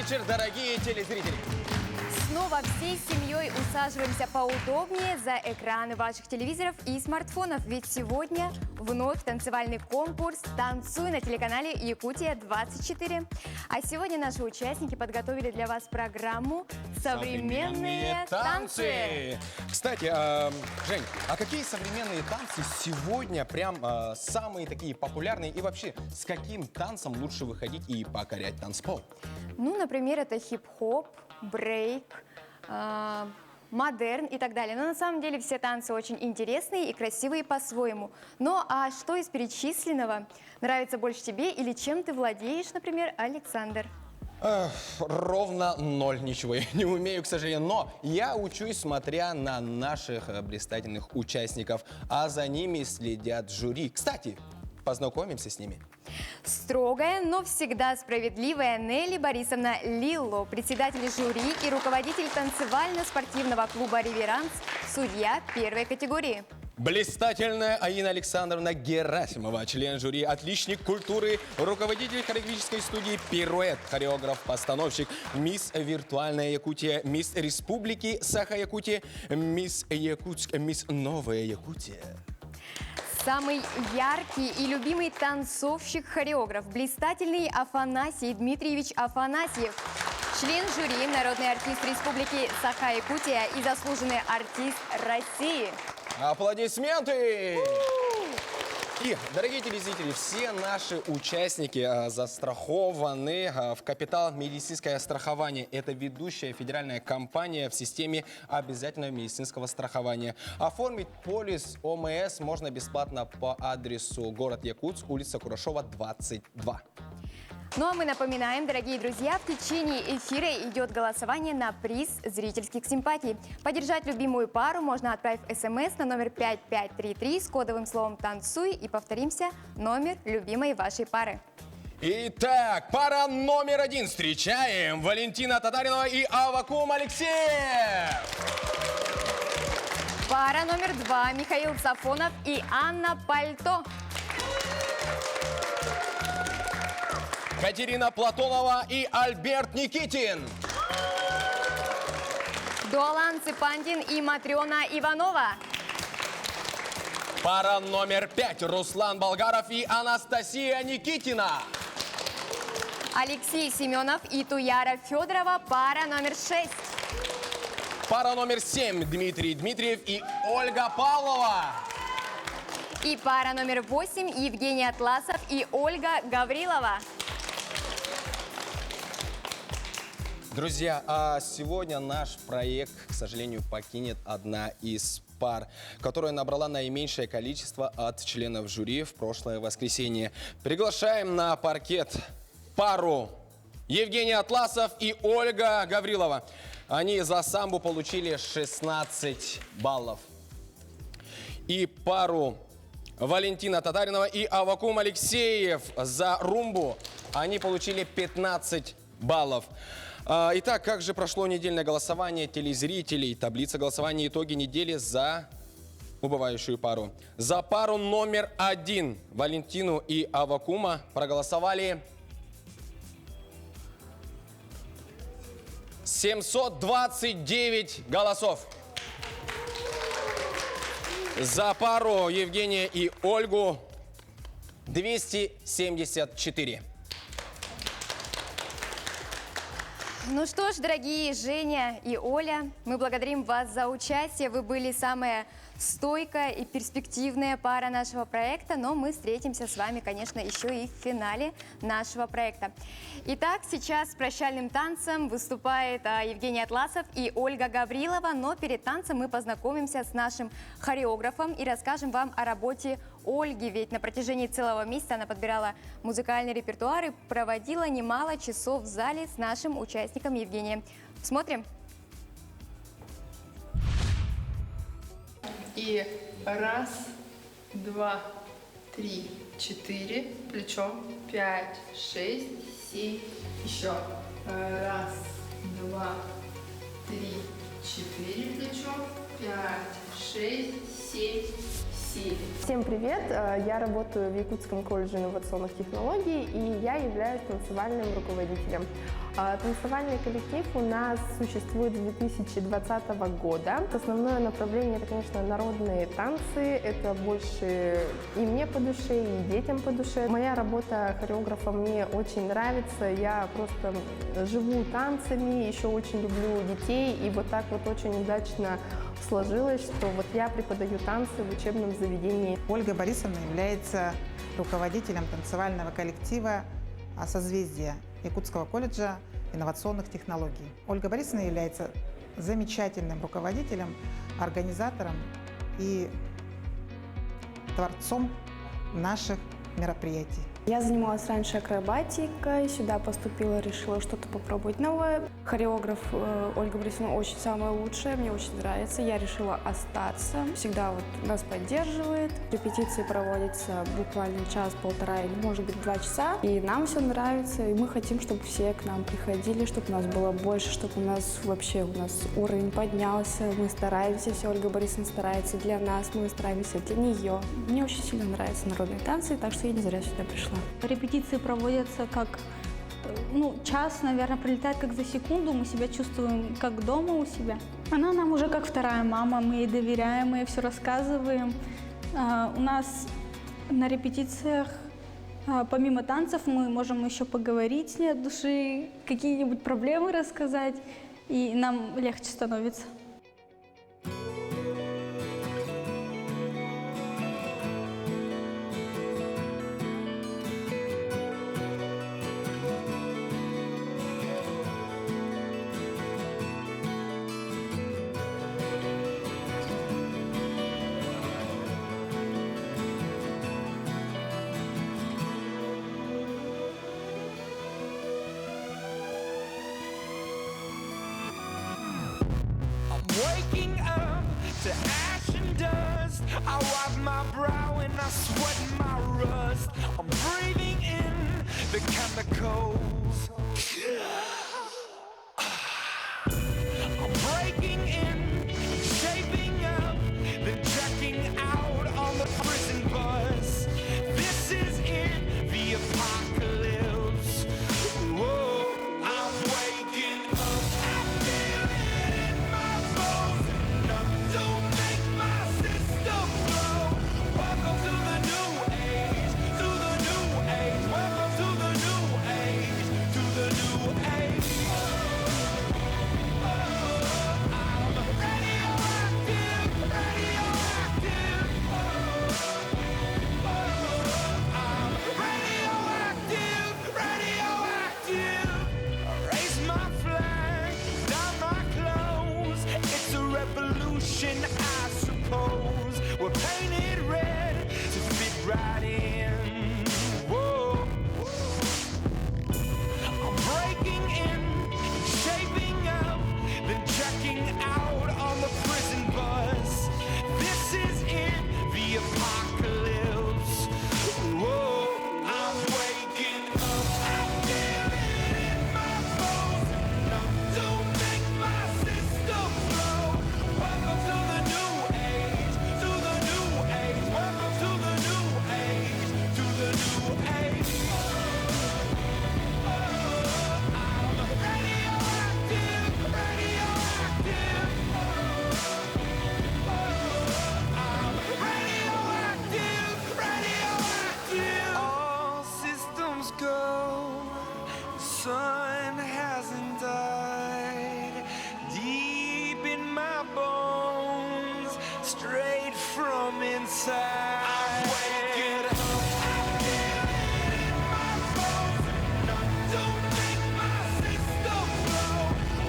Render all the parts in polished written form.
вечер, дорогие телезрители! Снова всей семьей усаживаемся поудобнее за экраны ваших телевизоров и смартфонов. Ведь сегодня вновь танцевальный конкурс «Танцуй» на телеканале «Якутия-24». А сегодня наши участники подготовили для вас программу «Современные танцы». Кстати, Жень, а какие современные танцы сегодня прям самые такие популярные? И вообще, с каким танцем лучше выходить и покорять танцпол? Ну, например, это хип-хоп, брейк, модерн и так далее. Но на самом деле все танцы очень интересные и красивые по-своему. Ну а что из перечисленного нравится больше тебе или чем ты владеешь, например, Александр? Ровно ноль, ничего я не умею, к сожалению. Но я учусь, смотря на наших блистательных участников, а за ними следят жюри. Кстати, познакомимся с ними. Строгая, но всегда справедливая Нелли Борисовна Лилло, председатель жюри и руководитель танцевально-спортивного клуба «Реверанс», судья первой категории. Блистательная Аина Александровна Герасимова, член жюри, отличник культуры, руководитель хореографической студии «Пируэт», хореограф, постановщик, мисс Виртуальная Якутия, мисс Республики Саха-Якутия, мисс Якутск, мисс Новая Якутия. Самый яркий и любимый танцовщик-хореограф, блистательный Афанасий Дмитриевич Афанасьев, член жюри, народный артист Республики Саха-Якутия и заслуженный артист России. Аплодисменты! И, дорогие телезрители, все наши участники застрахованы в капитал медицинское страхование. Это ведущая федеральная компания в системе обязательного медицинского страхования. Оформить полис ОМС можно бесплатно по адресу город Якутск, улица Курашова, 22. Ну а мы напоминаем, дорогие друзья, в течение эфира идет голосование на приз зрительских симпатий. Поддержать любимую пару можно, отправив смс на номер 5533 с кодовым словом «Танцуй» и повторимся номер любимой вашей пары. Итак, пара номер 1. Встречаем Валентина Татаринова и Аввакум Алексеев. Пара номер 2. Михаил Сафонов и Анна Пальто. Катерина Платонова и Альберт Никитин. Дуалан Цыпандин и Матрена Иванова. Пара номер 5. Руслан Болгаров и Анастасия Никитина. Алексей Семенов и Туяра Федорова. Пара номер 6. Пара номер 7. Дмитрий Дмитриев и Ольга Павлова. И пара номер 8. Евгений Атласов и Ольга Гаврилова. Друзья, а сегодня наш проект, к сожалению, покинет одна из пар, которая набрала наименьшее количество от членов жюри в прошлое воскресенье. Приглашаем на паркет пару Евгений Атласов и Ольга Гаврилова. Они за самбу получили 16 баллов. И пару Валентина Татаринова и Аввакум Алексеев за румбу. Они получили 15 баллов. Итак, как же прошло недельное голосование телезрителей? Таблица голосования, итоги недели за убывающую пару. За пару номер 1 Валентину и Аввакума проголосовали 729 голосов. За пару Евгения и Ольгу 274. Ну что ж, дорогие Женя и Оля, мы благодарим вас за участие. Вы были самая стойкая и перспективная пара нашего проекта, но мы встретимся с вами, конечно, еще и в финале нашего проекта. Итак, сейчас с прощальным танцем выступает Евгений Атласов и Ольга Гаврилова, но перед танцем мы познакомимся с нашим хореографом и расскажем вам о работе Ольги, ведь на протяжении целого месяца она подбирала музыкальный репертуар и проводила немало часов в зале с нашим участником Евгением. Смотрим. И раз, два, три, четыре, плечом, 5, 6, 7, еще. Раз, два, три, четыре, плечом, 5, 6, 7, 7. Всем привет! Я работаю в Якутском колледже инновационных технологий, и я являюсь танцевальным руководителем. Танцевальный коллектив у нас существует с 2020 года. Основное направление — это, конечно, народные танцы. Это больше и мне по душе, и детям по душе. Моя работа хореографа мне очень нравится. Я просто живу танцами, еще очень люблю детей. И вот так вот очень удачно сложилось, что вот я преподаю танцы в учебном заведении. Ольга Борисовна является руководителем танцевального коллектива «Созвездие» Якутского колледжа инновационных технологий. Ольга Борисовна является замечательным руководителем, организатором и творцом наших мероприятий. Я занималась раньше акробатикой, сюда поступила, решила что-то попробовать новое. Хореограф Ольга Борисовна очень самая лучшая, мне очень нравится. Я решила остаться, всегда вот нас поддерживает. Репетиции проводятся буквально час-полтора или, может быть, 2 часа. И нам все нравится, и мы хотим, чтобы все к нам приходили, чтобы у нас было больше, чтобы у нас уровень поднялся. Мы стараемся, все Ольга Борисовна старается для нас, мы стараемся для нее. Мне очень сильно нравятся народные танцы, так что я не зря сюда пришла. Репетиции проводятся как, час, наверное, пролетает как за секунду. Мы себя чувствуем как дома у себя. Она нам уже как вторая мама, мы ей доверяем, мы ей все рассказываем. У нас на репетициях, помимо танцев, мы можем еще поговорить с ней от души, какие-нибудь проблемы рассказать, и нам легче становится. Waking up to ash and dust. I wipe my brow and I sweat my rust. I'm breathing in the chemicals. I'm breaking in, shaping up, then checking out on the prison bus. This is it, the apocalypse. Whoa, I'm waking up. I feel it in my bones. Enough to make my system blow. Welcome to the new age, to the new age. Welcome to the new age, to the new age. I'm radioactive, radioactive. I'm radioactive, radioactive. Raise my flag, down my clothes. It's a revolution, I suppose. We're painted red to fit right in. Whoa. I'm breaking in, shaping up, then checking out on the prison bus. This is it, the apocalypse. Whoa, I'm waking up. I feel it in my bones. Enough to make my system blow. Welcome to the new age, to the new age. Welcome to the new age, to the new age. I'm radioactive, radioactive. I'm radioactive, radioactive. All systems go. The sun hasn't died. Deep in my bones, straight from inside. I'm waking up. I feel it in my bones. Enough to make my system blow.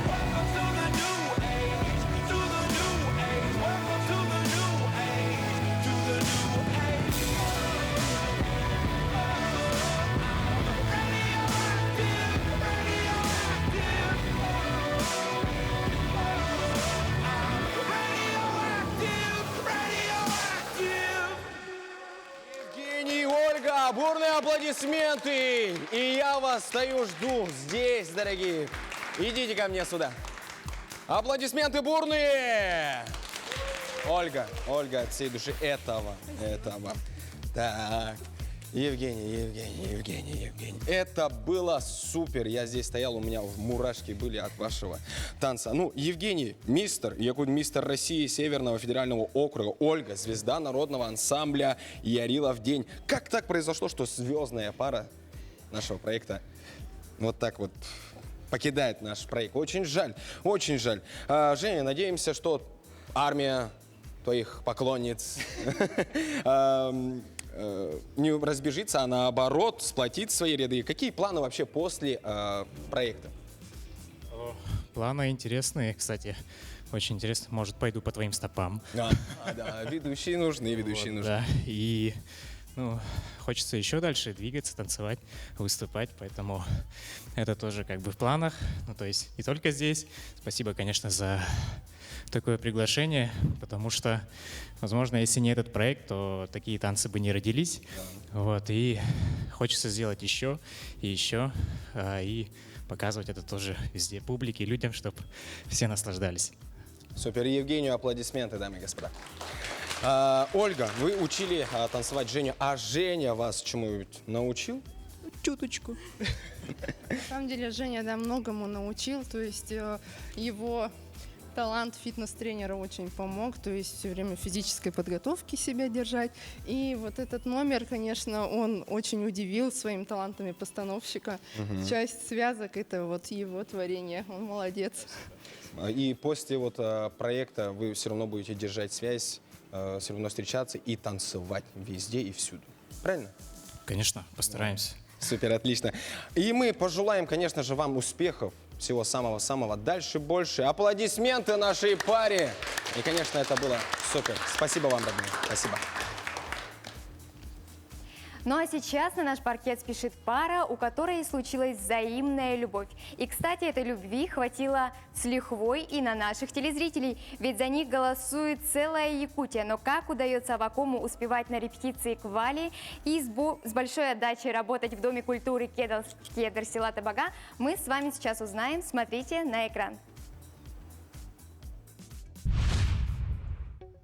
Welcome to the new age, to the new age. Welcome to the new age, to the new age. I'm radioactive, radioactive. I'm radioactive, radioactive. Евгений и Ольга, бурные аплодисменты! И я вас стою, жду здесь, дорогие. Идите ко мне сюда. Аплодисменты бурные! Ольга, от всей души этого. Так, Евгений. Это было супер. Я здесь стоял, у меня мурашки были от вашего танца. Ну, Евгений, мистер России Северного федерального округа. Ольга, звезда народного ансамбля «Ярилов день». Как так произошло, что звездная пара нашего проекта вот так вот покидает наш проект? Очень жаль. Женя, надеемся, что армия твоих поклонниц не разбежится, а наоборот сплотит свои ряды. Какие планы вообще после проекта? Планы интересные, кстати. Очень интересно. Может, пойду по твоим стопам. Да, ведущие нужны. Да, и хочется еще дальше двигаться, танцевать, выступать, поэтому это тоже как бы в планах. Ну, то есть не только здесь. Спасибо, конечно, за такое приглашение, потому что, возможно, если не этот проект, то такие танцы бы не родились. Вот, и хочется сделать еще и еще, и показывать это тоже везде публике, людям, чтобы все наслаждались. Супер. Евгению аплодисменты, дамы и господа. Ольга, вы учили танцевать Женю, а Женя вас чему-нибудь научил? Чуточку. На самом деле Женя, да, многому научил, то есть его талант фитнес-тренера очень помог, то есть все время физической подготовки себя держать. И вот этот номер, конечно, он очень удивил своими талантами постановщика. Часть связок — это вот его творение, он молодец. И после вот проекта вы все равно будете держать связь, все равно встречаться и танцевать везде и всюду. Правильно? Конечно, постараемся. Супер, отлично. И мы пожелаем, конечно же, вам успехов. Всего самого-самого. Дальше больше. Аплодисменты нашей паре. И, конечно, это было супер. Спасибо вам, родные. Спасибо. Ну а сейчас на наш паркет спешит пара, у которой случилась взаимная любовь. И, кстати, этой любви хватило с лихвой и на наших телезрителей, ведь за них голосует целая Якутия. Но как удается Аввакуму успевать на репетиции квали и с большой отдачей работать в Доме культуры Кедр села Табага, мы с вами сейчас узнаем. Смотрите на экран.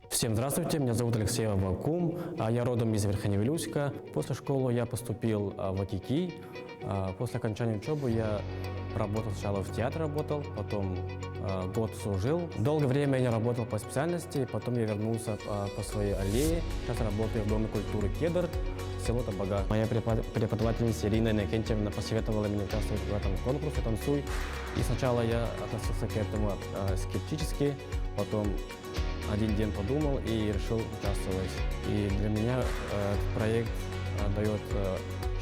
Всем здравствуйте, меня зовут Алексей Аввакум, я родом из Верхневилюйска. После школы я поступил в АКИКИ. После окончания учебы я работал сначала в театре, потом год служил. Долгое время я не работал по специальности, потом я вернулся по своей аллее. Сейчас работаю в Доме культуры Кедр, село Табага. Моя преподавательница Ирина Иннокентьевна посоветовала мне участвовать в этом конкурсе «Танцуй». И сначала я относился к этому скептически, потом один день подумал и решил участвовать. И для меня этот проект дает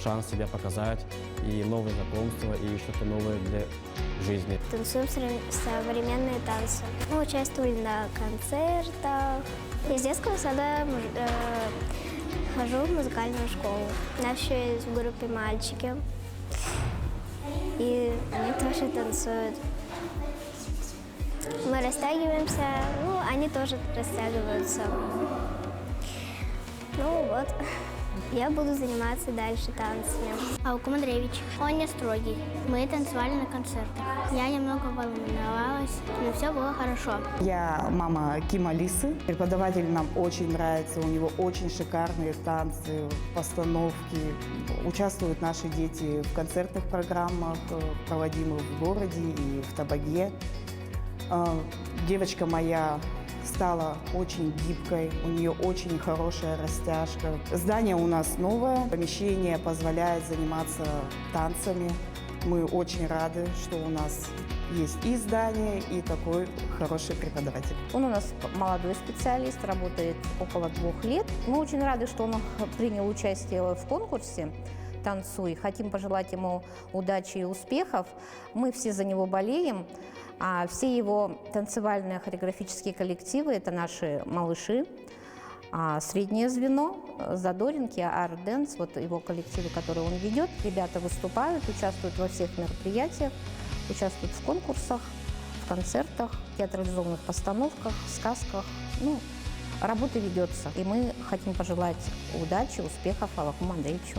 шанс себя показать, и новые знакомства, и что-то новое для жизни. Танцуем современные танцы. Мы участвовали на концертах. Из детского сада хожу в музыкальную школу. У нас еще есть в группе мальчики. И они тоже танцуют. Мы растягиваемся, они тоже растягиваются. Ну вот, я буду заниматься дальше танцами. Аввакум Андреевич, он не строгий. Мы танцевали на концертах. Я немного волновалась, но все было хорошо. Я мама Кима Лисы. Преподаватель нам очень нравится, у него очень шикарные танцы, постановки. Участвуют наши дети в концертных программах, проводимых в городе и в Табаге. Девочка моя стала очень гибкой, у нее очень хорошая растяжка. Здание у нас новое, помещение позволяет заниматься танцами. Мы очень рады, что у нас есть и здание, и такой хороший преподаватель. Он у нас молодой специалист, работает около 2 лет. Мы очень рады, что он принял участие в конкурсе «Танцуй». Хотим пожелать ему удачи и успехов. Мы все за него болеем. А все его танцевальные хореографические коллективы – это наши малыши. А среднее звено – Задоринки, Art-Dance, вот его коллективы, которые он ведет. Ребята выступают, участвуют во всех мероприятиях, участвуют в конкурсах, в концертах, театрализованных постановках, сказках. Работа ведется. И мы хотим пожелать удачи, успехов Аввакуму Андреевичу.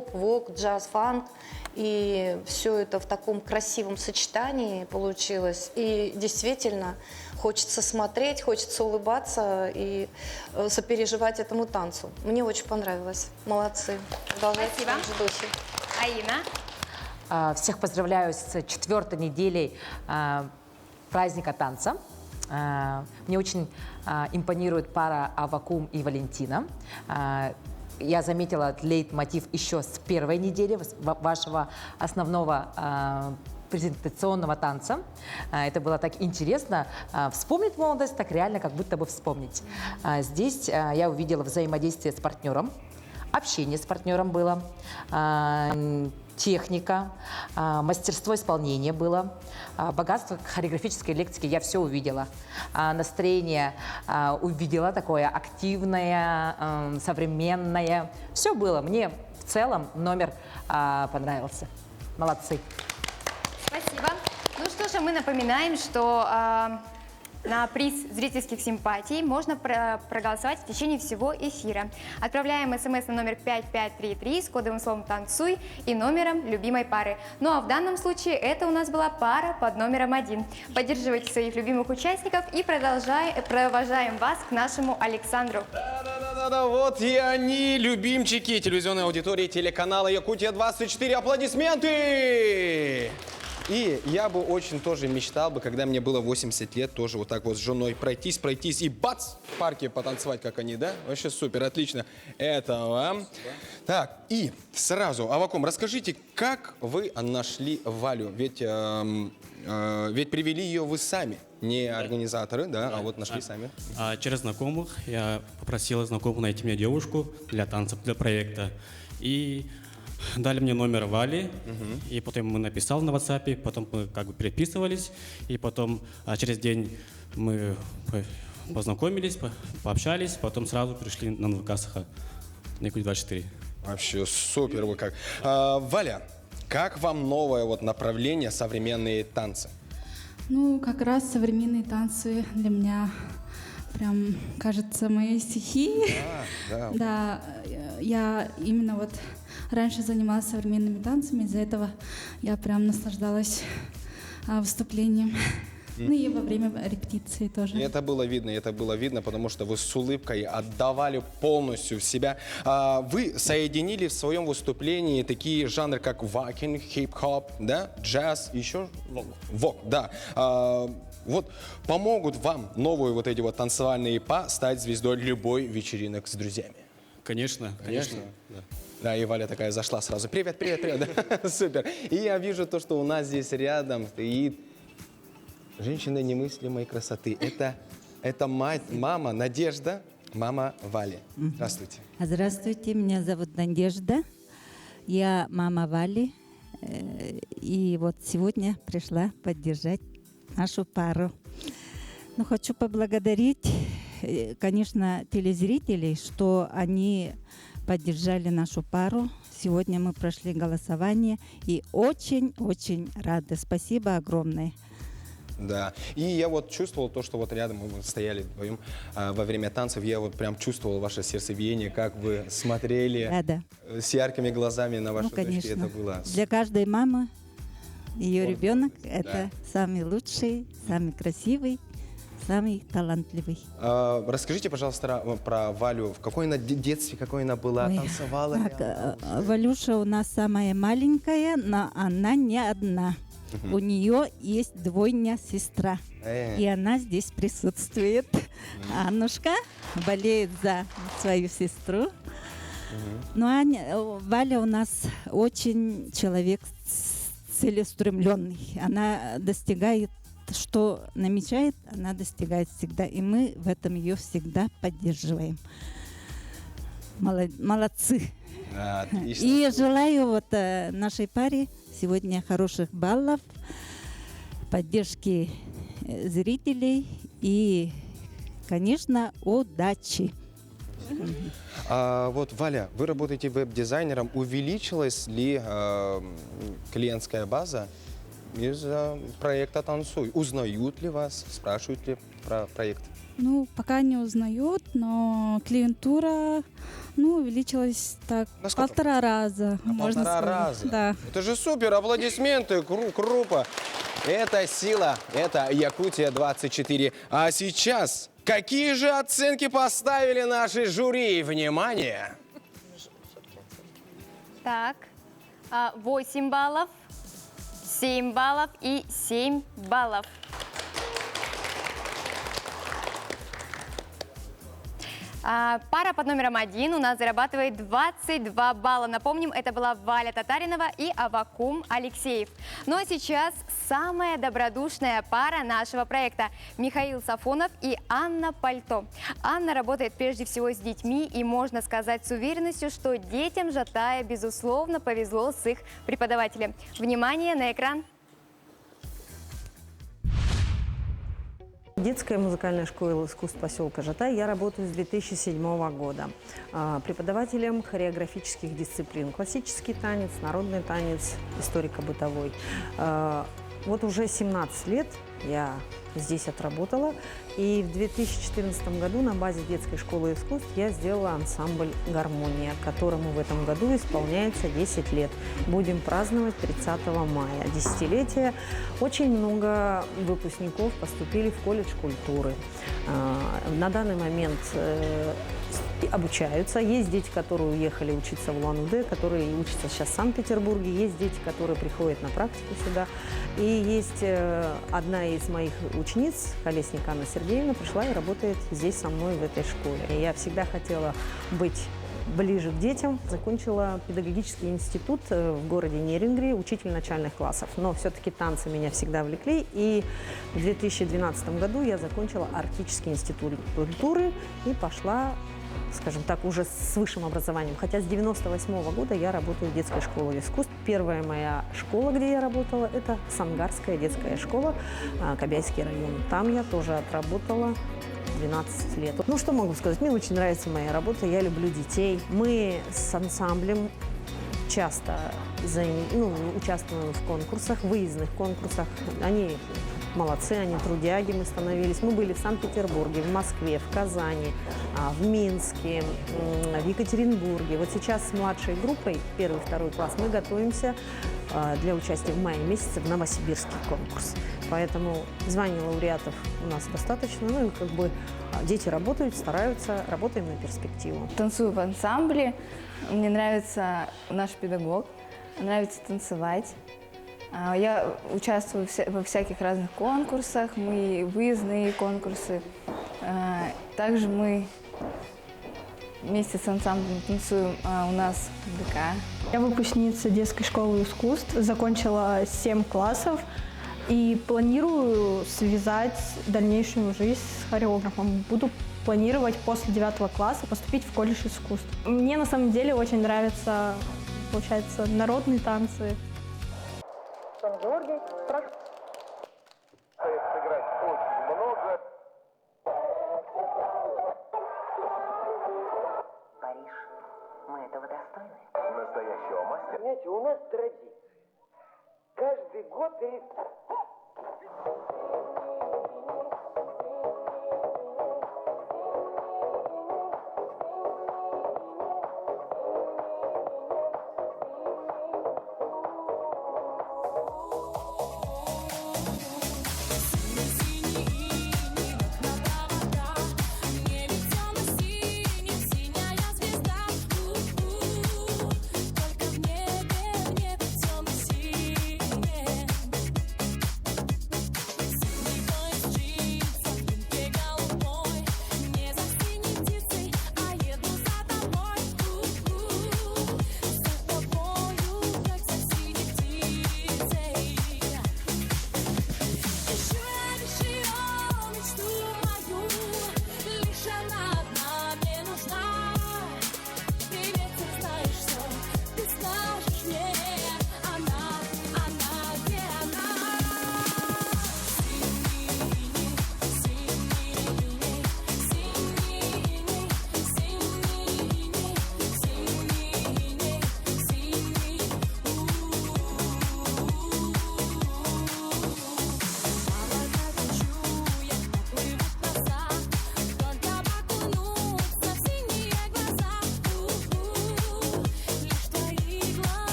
поп, вок, джаз, фанк. И все это в таком красивом сочетании получилось. И действительно хочется смотреть, хочется улыбаться и сопереживать этому танцу. Мне очень понравилось. Молодцы. Продолжайте в том же духе. Аина? Всех поздравляю с 4-й неделей праздника танца. Мне очень импонирует пара Аввакум и Валентина. Я заметила лейтмотив еще с 1-й недели вашего основного презентационного танца. Это было так интересно. Вспомнить молодость, так реально как будто бы вспомнить. Здесь я увидела взаимодействие с партнером, общение с партнером было, техника, мастерство исполнения было, богатство хореографической лексики, я все увидела. Настроение увидела такое активное, современное. Все было. Мне в целом номер понравился. Молодцы. Спасибо. Ну что ж, мы напоминаем, что на приз зрительских симпатий можно проголосовать в течение всего эфира. Отправляем смс на номер 5533 с кодовым словом «Танцуй» и номером любимой пары. Ну а в данном случае это у нас была пара под номером 1. Поддерживайте своих любимых участников и провожаем вас к нашему Александру. Да-да-да, вот и они, любимчики телевизионной аудитории телеканала «Якутия-24». Аплодисменты! И я бы очень тоже мечтал бы, когда мне было 80 лет, тоже вот так вот с женой пройтись и бац, в парке потанцевать, как они, да? Вообще супер, отлично. Это вам. Так, и сразу, Аввакум, расскажите, как вы нашли Валю? Ведь привели ее вы сами, не организаторы, да, а вот нашли сами. Через знакомых я попросила знакомых найти мне девушку для танцев, для проекта. И дали мне номер Вали, и потом мы написали на WhatsApp, потом мы как бы переписывались, и потом через день мы познакомились, пообщались, потом сразу пришли на НВК Саха, на Якутия-24. Вообще супер вы как. Валя, как вам новое вот направление современные танцы? Ну, как раз современные танцы для меня прям, кажется, моей стихией. Да. Да, я именно вот раньше занималась современными танцами, из-за этого я прям наслаждалась выступлением. Ну и во время репетиции тоже. И это было видно, потому что вы с улыбкой отдавали полностью себя. Вы соединили в своем выступлении такие жанры, как вокинг, хип-хоп, да, джаз, еще вок, да. Вот помогут вам новые вот эти вот танцевальные па стать звездой любой вечеринок с друзьями? Конечно. Да. Да, и Валя такая зашла сразу. Привет. Да, супер. И я вижу то, что у нас здесь рядом стоит женщина немыслимой красоты. Это мама Надежда, мама Вали. Здравствуйте. Здравствуйте, меня зовут Надежда. Я мама Вали. И вот сегодня пришла поддержать нашу пару. Ну, хочу поблагодарить, конечно, телезрителей, что они поддержали нашу пару. Сегодня мы прошли голосование и очень-очень рады. Спасибо огромное. Да, и я вот чувствовал то, что вот рядом мы стояли вдвоем во время танцев, я вот прям чувствовал ваше сердцебиение, как вы смотрели с яркими глазами на вашу дочь. Это было... Для каждой мамы ее ребенок это самый лучший, самый красивый, самый талантливый. Расскажите, пожалуйста, про Валю. В какой она детстве, какой она была, танцевала? Валюша у нас самая маленькая, но она не одна. У нее есть двойня сестра, и она здесь присутствует. Аннушка болеет за свою сестру. Но Валя у нас очень человек целеустремленный. Она достигает, что намечает, она достигает всегда. И мы в этом ее всегда поддерживаем. Молодцы. Отлично. И желаю вот нашей паре сегодня хороших баллов, поддержки зрителей и, конечно, удачи. Вот, Валя, вы работаете веб-дизайнером. Увеличилась ли клиентская база из проекта «Танцуй». Узнают ли вас, спрашивают ли про проект? Ну, пока не узнают, но клиентура, увеличилась так Насколько? 1,5 раза, можно 1,5 сказать. раза? Да. Это же супер, аплодисменты, крупа. Это сила, это Якутия-24. А сейчас, какие же оценки поставили наши жюри? Внимание! Так, 8 баллов, 7 баллов и 7 баллов. Пара под номером 1 у нас зарабатывает 22 балла. Напомним, это была Валя Татаринова и Аввакум Алексеев. Ну а сейчас самая добродушная пара нашего проекта – Михаил Сафонов и Анна Пальто. Анна работает прежде всего с детьми, и можно сказать с уверенностью, что детям Жатая, безусловно, повезло с их преподавателем. Внимание на экран. Детская музыкальная школа искусств поселка Жатай. Я работаю с 2007 года. Преподавателем хореографических дисциплин. Классический танец, народный танец, историко-бытовой. Вот уже 17 лет я здесь отработала. И в 2014 году на базе детской школы искусств я сделала ансамбль «Гармония», которому в этом году исполняется 10 лет. Будем праздновать 30 мая, десятилетие. Очень много выпускников поступили в колледж культуры. На данный момент обучаются. Есть дети, которые уехали учиться в Улан-Удэ, которые учатся сейчас в Санкт-Петербурге. Есть дети, которые приходят на практику сюда. И есть одна из моих учениц, Колесник Анна Сергеевна, пришла и работает здесь со мной в этой школе. И я всегда хотела быть ближе к детям. Закончила педагогический институт в городе Нерюнгри, учитель начальных классов. Но все-таки танцы меня всегда влекли. И в 2012 году я закончила Арктический институт культуры и пошла, скажем так, уже с высшим образованием. Хотя с 1998 года я работаю в детской школе искусств. Первая моя школа, где я работала, это Сангарская детская школа, Кобяйский район. Там я тоже отработала 12 лет. Ну, что могу сказать? Мне очень нравится моя работа, я люблю детей. Мы с ансамблем часто участвуем в конкурсах, выездных конкурсах. Они молодцы, они трудяги, мы становились. Мы были в Санкт-Петербурге, в Москве, в Казани, в Минске, в Екатеринбурге. Вот сейчас с младшей группой, 1-2 класс, мы готовимся для участия в мае месяце в Новосибирский конкурс. Поэтому званий лауреатов у нас достаточно. Ну и дети работают, стараются, работаем на перспективу. Танцую в ансамбле. Мне нравится наш педагог, нравится танцевать. Я участвую во всяких разных конкурсах, мы выездные конкурсы. Также мы вместе с ансамблем танцуем у нас в ДК. Я выпускница детской школы искусств, закончила 7 классов и планирую связать дальнейшую жизнь с хореографом. Буду планировать после 9 класса поступить в колледж искусств. Мне на самом деле очень нравятся, получается, народные танцы. Сан-Георгий, прошу. Сыграть очень много. Париж, мы этого достойны. Настоящего мастера. Знаете, у нас традиция. Каждый год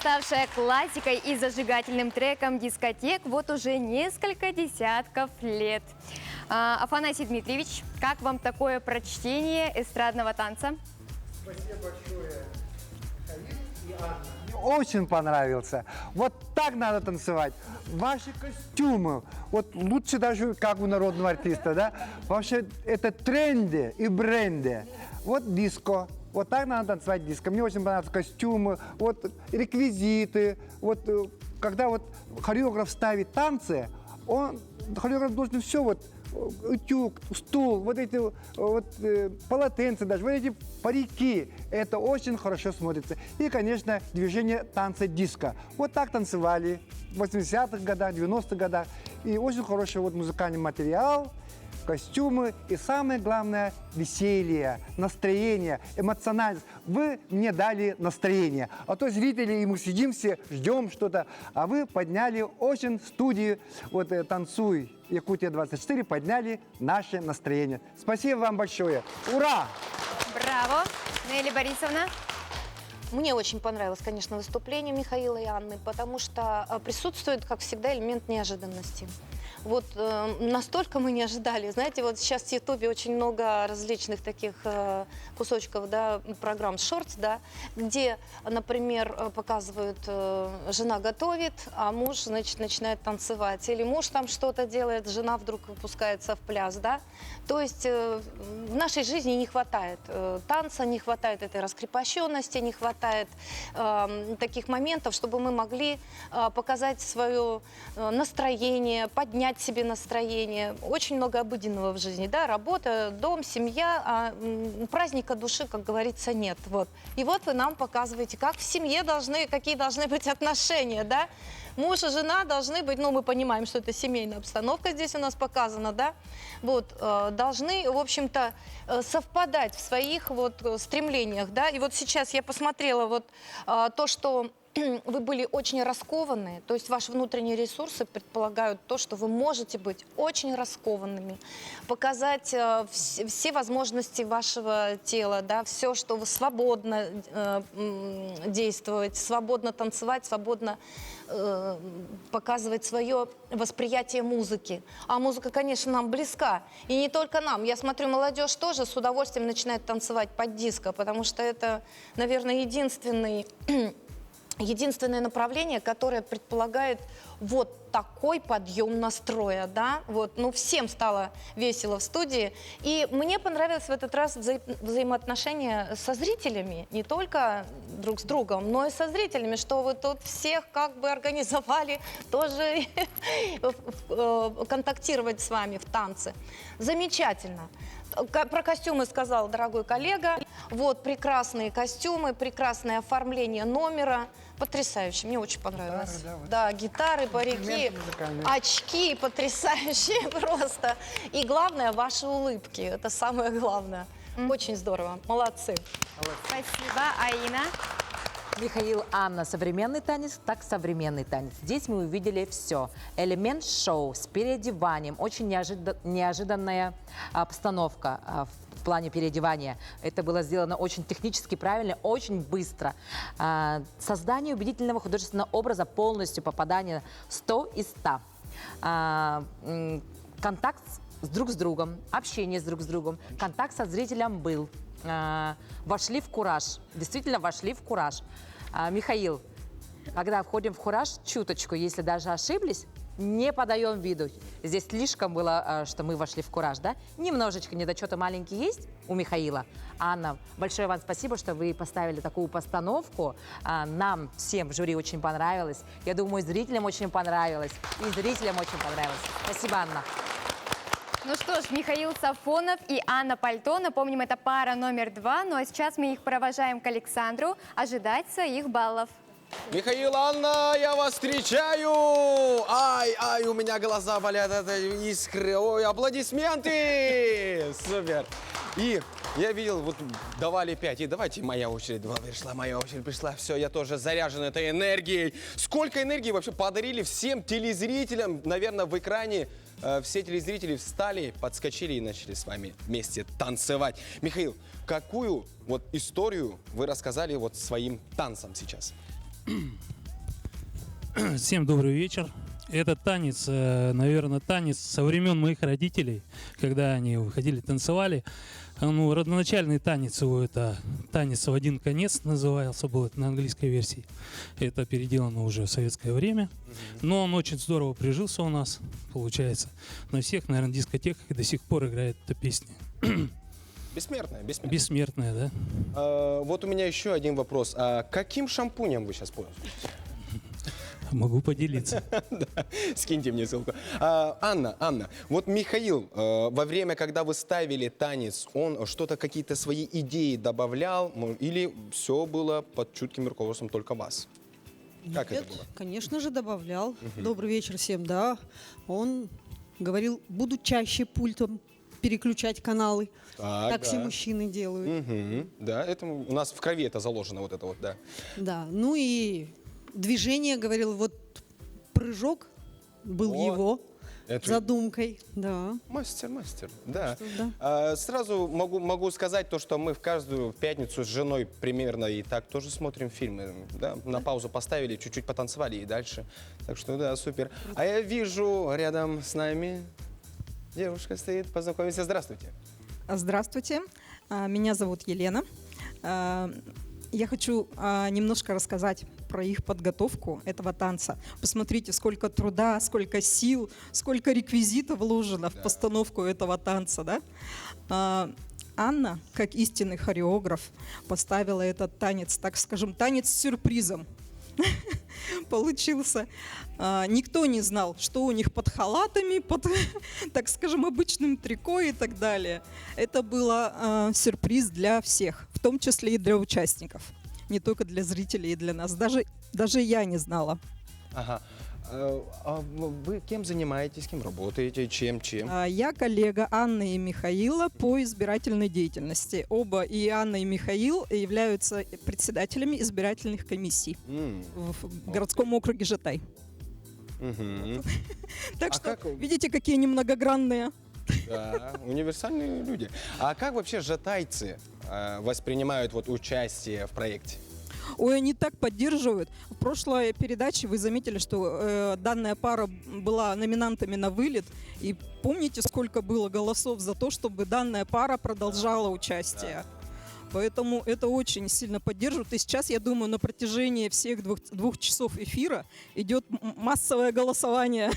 ставшая классикой и зажигательным треком дискотек вот уже несколько десятков лет. Афанасий Дмитриевич, как вам такое прочтение эстрадного танца? Спасибо большое, Михаил и Анна. Мне очень понравился. Вот так надо танцевать. Ваши костюмы, вот лучше даже как у народного артиста, да? Вообще это тренды и бренды. Вот диско. Вот так надо танцевать диско. Мне очень понравились костюмы, вот реквизиты. Вот когда вот хореограф ставит танцы, хореограф должен все вот утюг, стул, вот эти вот полотенца даже, вот эти парики, это очень хорошо смотрится. И, конечно, движение танца диско. Вот так танцевали в 80-х годах, 90-х годах. И очень хороший вот музыкальный материал, костюмы и самое главное веселье, настроение, эмоциональность. Вы мне дали настроение, а то зрители, и мы сидим все, ждем что-то, а вы подняли очень студии, вот «Танцуй Якутия-24», подняли наше настроение. Спасибо вам большое. Ура! Браво! Нелли Борисовна? Мне очень понравилось, конечно, выступление Михаила и Анны, потому что присутствует, как всегда, элемент неожиданности. Вот настолько мы не ожидали. Знаете, вот сейчас в Ютубе очень много различных таких кусочков, да, программ, шортс, да, где, например, показывают, жена готовит, а муж, значит, начинает танцевать. Или муж там что-то делает, жена вдруг выпускается в пляс, да. То есть в нашей жизни не хватает танца, не хватает этой раскрепощенности, не хватает таких моментов, чтобы мы могли показать свое настроение, поднять себе настроение. Очень много обыденного в жизни, да, работа, дом, семья, а праздника души, как говорится, нет. Вот. И вот вы нам показываете, как в семье какие должны быть отношения, да. Муж и жена должны быть, ну, мы понимаем, что это семейная обстановка здесь у нас показана, да, вот, должны, в общем-то, совпадать в своих вот стремлениях, да, и вот сейчас я посмотрела вот то, что вы были очень раскованы, то есть ваши внутренние ресурсы предполагают то, что вы можете быть очень раскованными, показать все возможности вашего тела, да, все, что вы свободно действовать, свободно танцевать, свободно показывать свое восприятие музыки. А музыка, конечно, нам близка. И не только нам. Я смотрю, молодежь тоже с удовольствием начинает танцевать под диско, потому что это, наверное, единственное направление, которое предполагает вот такой подъем настроя, да, вот, ну, всем стало весело в студии, и мне понравилось в этот раз взаимоотношения со зрителями, не только друг с другом, но и со зрителями, что вы тут всех как бы организовали тоже контактировать с вами в танце. Замечательно. Про костюмы сказал дорогой коллега. Вот прекрасные костюмы, прекрасное оформление номера. Потрясающе, мне очень понравилось. Гитары, да, вот. Да, гитары, парики, очки потрясающие просто. И главное, ваши улыбки. Это самое главное. Очень здорово. Молодцы. Спасибо. Аина? Михаил, Анна, современный танец, так современный танец. Здесь мы увидели все. Элемент шоу с переодеванием, очень неожиданная обстановка в плане переодевания. Это было сделано очень технически правильно, очень быстро. Создание убедительного художественного образа, полностью попадание 100 из 100. Контакт друг с другом, общение друг с другом, контакт со зрителем был. Вошли в кураж, действительно вошли в кураж. Михаил, когда входим в кураж, чуточку, если даже ошиблись, не подаем виду. Здесь слишком было, что мы вошли в кураж, да? Немножечко недочеты маленькие есть у Михаила. Анна, большое вам спасибо, что вы поставили такую постановку. Нам всем в жюри очень понравилось. Я думаю, зрителям очень понравилось. И зрителям очень понравилось. Спасибо, Анна. Ну что ж, Михаил Сафонов и Анна Пальто. Напомним, это пара номер 2. Ну а сейчас мы их провожаем к Александру ожидать своих баллов. Михаил, Анна, я вас встречаю! Ай, у меня глаза болят, это искры, ой, аплодисменты! Супер! И я видел, вот давали 5, и давайте моя очередь пришла, все, я тоже заряжен этой энергией. Сколько энергии вообще подарили всем телезрителям, наверное, в экране. Все телезрители встали, подскочили и начали с вами вместе танцевать. Михаил, какую вот историю вы рассказали вот своим танцем сейчас? Всем добрый вечер. Этот танец, наверное, танец со времен моих родителей, когда они выходили, танцевали. Ну, родоначальный танец его, это танец в один конец назывался, был это на английской версии. Это переделано уже в советское время. Но он очень здорово прижился у нас, получается. На всех, наверное, дискотеках и до сих пор играет эта песня. Бессмертная, бессмертная. Бессмертная, да. Вот у меня еще один вопрос. А каким шампунем вы сейчас пользуетесь? Могу поделиться. Да, скиньте мне ссылку. Анна, вот Михаил, во время, когда вы ставили танец, он что-то, какие-то свои идеи добавлял, или все было под чутким руководством только вас? Как Нет, это было? конечно же, добавлял. Добрый вечер всем, да. Он говорил, буду чаще пультом переключать каналы. Так все мужчины делают. Да, это у нас в крови это заложено, вот это вот, да. Да, ну и движение, говорил, вот прыжок был его задумкой. Да. Мастер, да. Что, да. Сразу могу сказать то, что мы в каждую пятницу с женой примерно и так тоже смотрим фильмы. Да? На паузу поставили, чуть-чуть потанцевали и дальше. Так что да, супер. А я вижу рядом с нами девушка стоит, познакомимся. Здравствуйте. Здравствуйте, меня зовут Елена. Я хочу немножко рассказать про их подготовку этого танца. Посмотрите, сколько труда, сколько сил, сколько реквизита вложено в постановку этого танца. Да? Анна, как истинный хореограф, поставила этот танец, так скажем, танец с сюрпризом. Получился. Никто не знал, что у них под халатами, под, так скажем, обычным трико и так далее. Это был сюрприз для всех, в том числе и для участников. Не только для зрителей и для нас. Даже я не знала. Ага. А вы кем занимаетесь, кем работаете, чем? Я коллега Анны и Михаила по избирательной деятельности. Оба, и Анна, и Михаил, являются председателями избирательных комиссий в городском округе Жатай. Так что, видите, какие они многогранные. Да, универсальные люди. А как вообще жатайцы воспринимают вот участие в проекте? Ой, они так поддерживают. В прошлой передаче вы заметили, что данная пара была номинантами на вылет. И помните, сколько было голосов за то, чтобы данная пара продолжала участие? Поэтому это очень сильно поддерживает. И сейчас, я думаю, на протяжении всех двух часов эфира идет массовое голосование.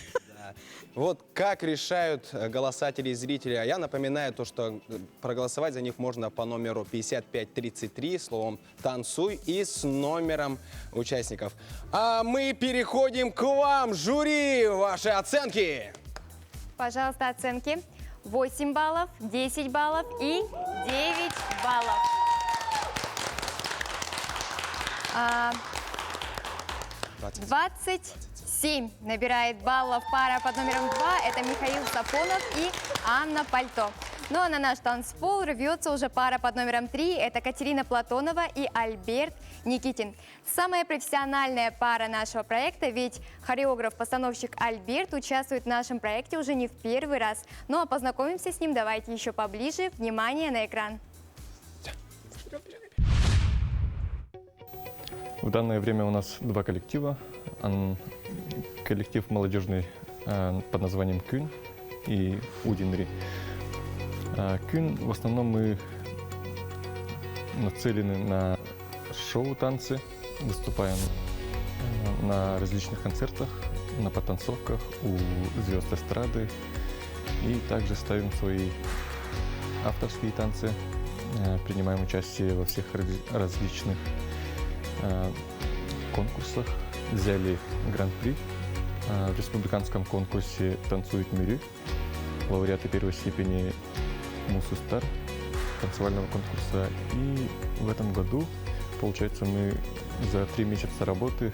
Вот как решают голосатели и зрители. А я напоминаю то, что проголосовать за них можно по номеру 5533, словом «танцуй» и с номером участников. А мы переходим к вам, жюри, ваши оценки. Пожалуйста, оценки. 8 баллов, 10 баллов и 9 баллов. 27 набирает баллов пара под номером 2. Это Михаил Сапонов и Анна Пальто. Ну а на наш танцпол рвется уже пара под номером 3. Это Катерина Платонова и Альберт Никитин. Самая профессиональная пара нашего проекта, ведь хореограф-постановщик Альберт участвует в нашем проекте уже не в первый раз. Ну а познакомимся с ним давайте еще поближе. Внимание на экран. В данное время у нас два коллектива. Коллектив молодежный под названием «Кюн» и «Удинри». «Кюн» в основном мы нацелены на шоу-танцы, выступаем на различных концертах, на потанцовках у звезд эстрады и также ставим свои авторские танцы, принимаем участие во всех различных конкурсах. Взяли гран-при в республиканском конкурсе «Танцует Мюрю», лауреаты первой степени Мусу Стар танцевального конкурса. И в этом году, получается, мы за 3 месяца работы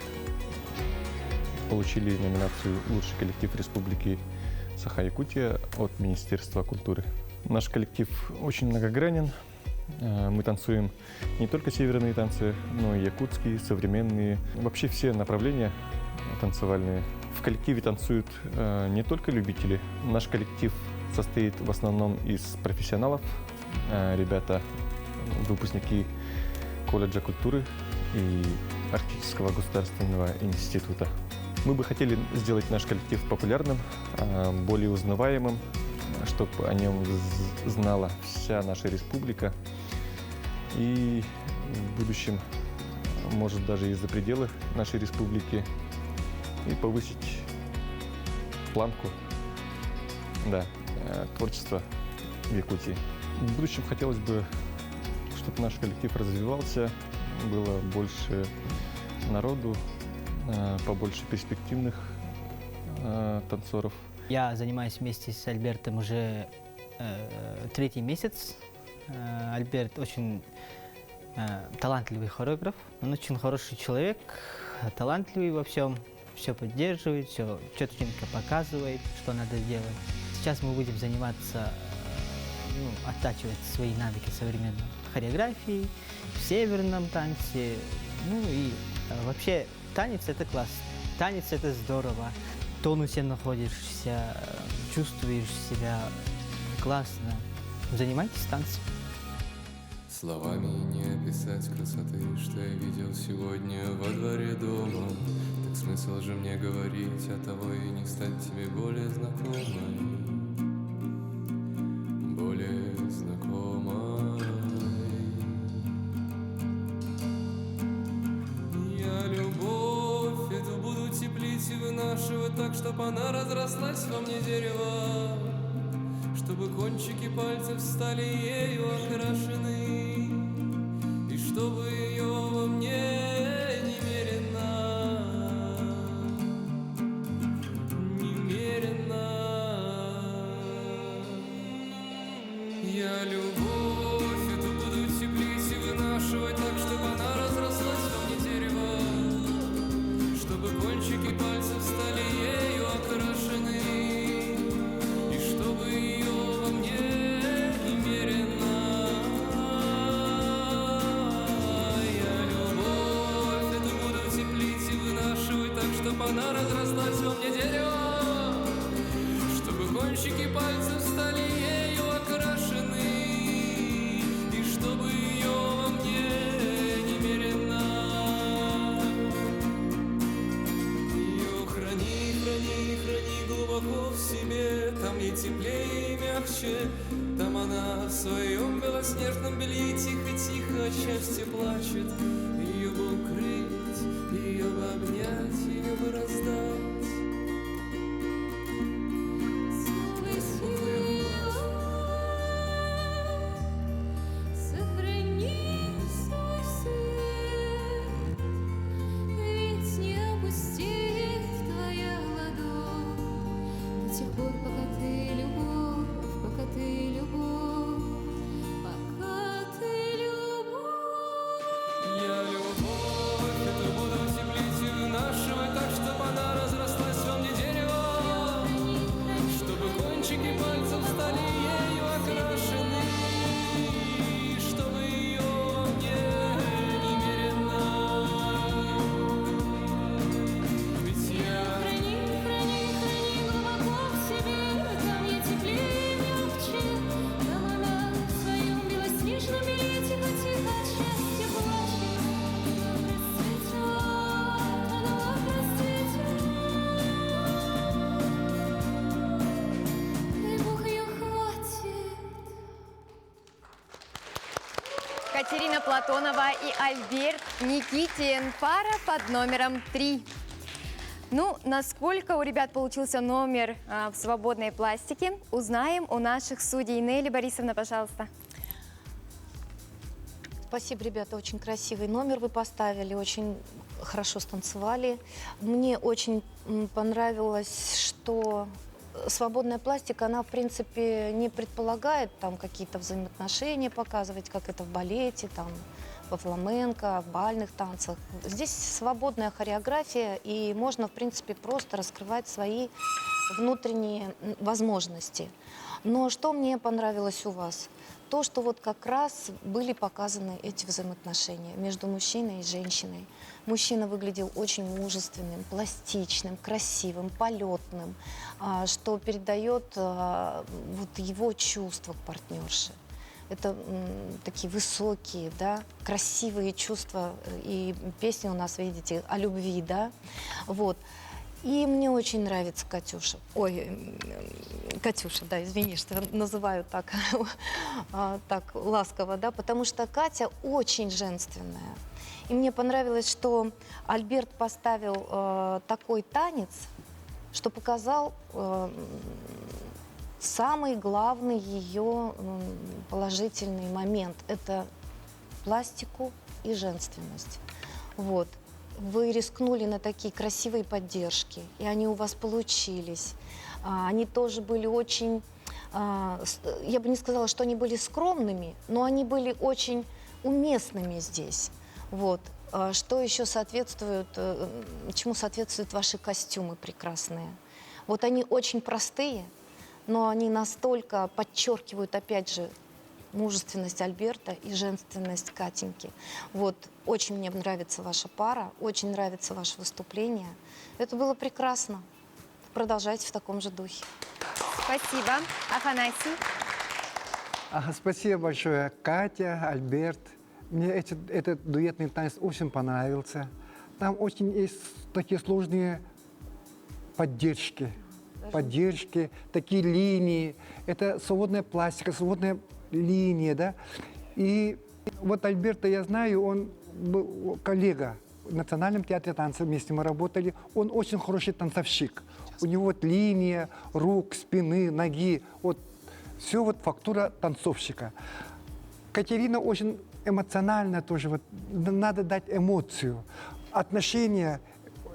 получили номинацию «Лучший коллектив Республики Саха-Якутия» от Министерства культуры. Наш коллектив очень многогранен. Мы танцуем не только северные танцы, но и якутские, современные, вообще все направления танцевальные. В коллективе танцуют не только любители. Наш коллектив состоит в основном из профессионалов. Ребята, выпускники колледжа культуры и Арктического государственного института. Мы бы хотели сделать наш коллектив популярным, более узнаваемым, чтобы о нем знала вся наша республика. И в будущем, может, даже и за пределы нашей республики, и повысить планку творчества в Якутии. В будущем хотелось бы, чтобы наш коллектив развивался, было больше народу, побольше перспективных танцоров. Я занимаюсь вместе с Альбертом уже 3-й месяц. Альберт очень талантливый хореограф, он очень хороший человек, талантливый во всем, все поддерживает, все четко показывает, что надо делать. Сейчас мы будем заниматься, оттачивать свои навыки современной хореографии, в северном танце, и вообще танец это класс, танец это здорово, в тонусе находишься, чувствуешь себя классно, занимайтесь танцем. Словами не описать красоты, что я видел сегодня во дворе дома. Так смысл же мне говорить, от того и не стать тебе более знакомой. Более знакомой. Я любовь эту буду теплить и вынашивать так, чтоб она разрослась во мне дерево, чтобы кончики пальцев стали ею окрашены, и чтобы ее во мне немерено. Я любовь эту буду теплить и вынашивать так, чтобы она разрослась во мне дерево, чтобы кончики пальцев стали ею окрашены, и чтобы ее во мне немерено. Я любовь эту буду теплить и вынашивать так, чтобы она разрослась во мне дерево, чтобы кончики пальцев стали ею окрашены, и чтобы ее во мне немерено. Ее храни, храни, храни глубоко в себе, там ей теплее и мягче, там она в своем белоснежном белье тихо-тихо от счастья плачет. Ее бы укрыть, ее бы обнять, ее бы раздать. Сохрани свой свет, ведь не опустит твоя ладонь до тех пор, пока ты любовь, пока ты любовь, пока ты любовь. Я любовь эту буду теплить и вынашивать так, чтобы она разрослась во мне дерево, чтобы кончики пальцев стали ею окрашены, и чтобы ее во мне немерено. Ведь я Храни, храни, храни глубоко в себе, там ей теплее и мягче, там она в своем белоснежном белье тихо-тихо от счастья плачет. Она расцветет, дай Бог ее хватит. Катерина Платонова и Альберт Никитин. Пара под номером 3. Насколько у ребят получился номер в свободной пластике, узнаем у наших судей. Нелли Борисовна, пожалуйста. Спасибо, ребята, очень красивый номер вы поставили, очень хорошо станцевали. Мне очень понравилось, что свободная пластика, она, в принципе, не предполагает там какие-то взаимоотношения показывать, как это в балете, там, во фламенко, в бальных танцах. Здесь свободная хореография, и можно, в принципе, просто раскрывать свои внутренние возможности. Но что мне понравилось у вас? То, что вот как раз были показаны эти взаимоотношения между мужчиной и женщиной. Мужчина выглядел очень мужественным, пластичным, красивым, полетным, что передает вот его чувства к партнерше. Это такие высокие, да, красивые чувства, и песни у нас, видите, о любви, да, вот. И мне очень нравится Катюша. Ой, Катюша, да, извини, что называю так, так ласково, да, потому что Катя очень женственная. И мне понравилось, что Альберт поставил такой танец, что показал самый главный ее положительный момент. Это пластику и женственность. Вот. Вы рискнули на такие красивые поддержки, и они у вас получились. Они тоже были очень, я бы не сказала, что они были скромными, но они были очень уместными здесь. Вот. Что еще соответствует, чему соответствуют ваши костюмы прекрасные? Вот они очень простые, но они настолько подчеркивают, опять же, мужественность Альберта и женственность Катеньки. Вот, очень мне нравится ваша пара, очень нравится ваше выступление. Это было прекрасно. Продолжайте в таком же духе. Спасибо. Афанасий. Спасибо большое, Катя, Альберт. Мне этот дуэтный танец очень понравился. Там очень есть такие сложные поддержки, такие линии. Это свободная пластика, свободная линия, да. И вот Альберта я знаю, он был коллега в Национальном театре танца, вместе мы работали. Он очень хороший танцовщик. У него вот линия рук, спины, ноги, вот все вот фактура танцовщика. Катерина очень эмоциональна тоже, вот надо дать эмоцию. Отношения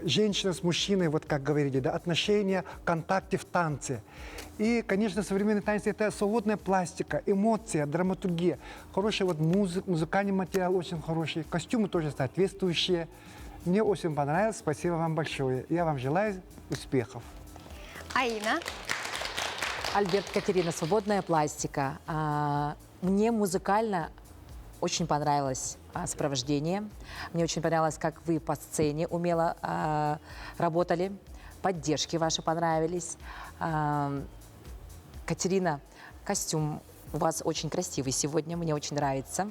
женщина с мужчиной, вот как говорили, да, отношения, контакты в танце. И, конечно, современный танец – это свободная пластика, эмоция, драматургия. Хороший вот музыкальный материал очень хороший, костюмы тоже соответствующие. Мне очень понравилось, спасибо вам большое. Я вам желаю успехов. Аина. Альберт, Катерина, свободная пластика. Мне музыкально очень понравилось сопровождение. Мне очень понравилось, как вы по сцене умело работали. Поддержки ваши понравились. Катерина, костюм у вас очень красивый сегодня, мне очень нравится.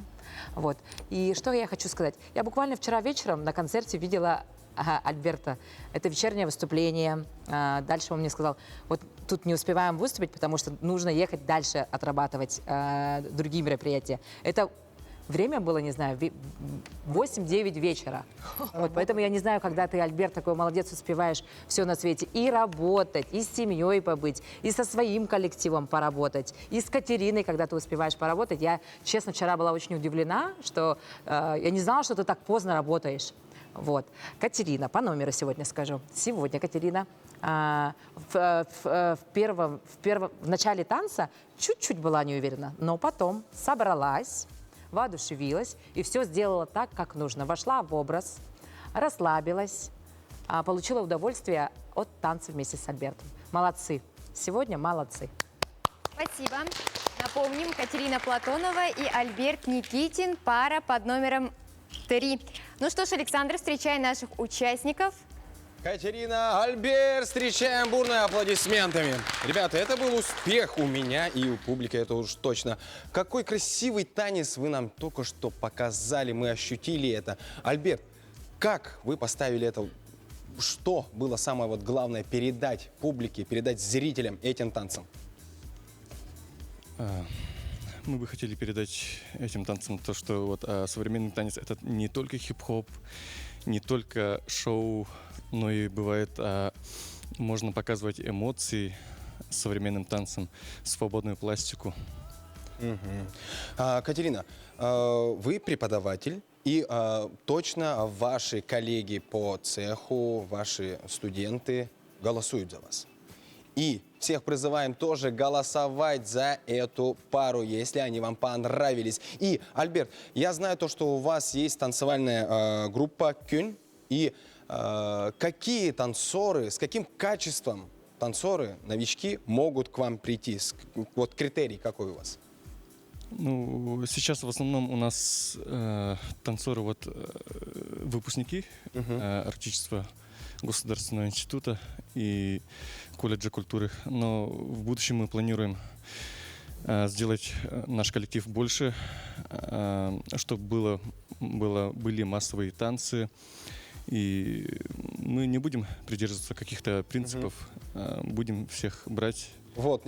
Вот. И что я хочу сказать? Я буквально вчера вечером на концерте видела Альберта. Это вечернее выступление. Дальше он мне сказал, вот тут не успеваем выступить, потому что нужно ехать дальше отрабатывать другие мероприятия. Это время было, не знаю, 8-9 вечера. Вот, поэтому я не знаю, когда ты, Альберт, такой молодец, успеваешь все на свете. И работать, и с семьей побыть, и со своим коллективом поработать, и с Катериной, когда ты успеваешь поработать. Я, честно, вчера была очень удивлена, что я не знала, что ты так поздно работаешь. Вот. Катерина, по номеру сегодня скажу. Сегодня Катерина в начале танца чуть-чуть была не уверена, но потом собралась, воодушевилась и все сделала так, как нужно. Вошла в образ, расслабилась, получила удовольствие от танца вместе с Альбертом. Молодцы. Сегодня молодцы. Спасибо. Напомним, Катерина Платонова и Альберт Никитин, пара под номером 3. Ну что ж, Александр, встречай наших участников. Катерина, Альберт, встречаем бурными аплодисментами. Ребята, это был успех у меня и у публики, это уж точно. Какой красивый танец вы нам только что показали, мы ощутили это. Альберт, как вы поставили это? Что было самое вот главное передать публике, передать зрителям этим танцем? Мы бы хотели передать этим танцам то, что вот современный танец — это не только хип-хоп, не только шоу, но и бывает, можно показывать эмоции современным танцем, свободную пластику. Катерина, вы преподаватель, и точно ваши коллеги по цеху, ваши студенты голосуют за вас. И всех призываем тоже голосовать за эту пару, если они вам понравились. И, Альберт, я знаю то, что у вас есть танцевальная группа «Кюн». И какие танцоры, с каким качеством танцоры, новички могут к вам прийти? Вот критерий какой у вас? Ну, сейчас в основном у нас танцоры, вот, выпускники артистства Государственного института и колледжа культуры. Но в будущем мы планируем сделать наш коллектив больше, чтобы были массовые танцы И мы не будем придерживаться каких-то принципов, будем всех брать. Вот,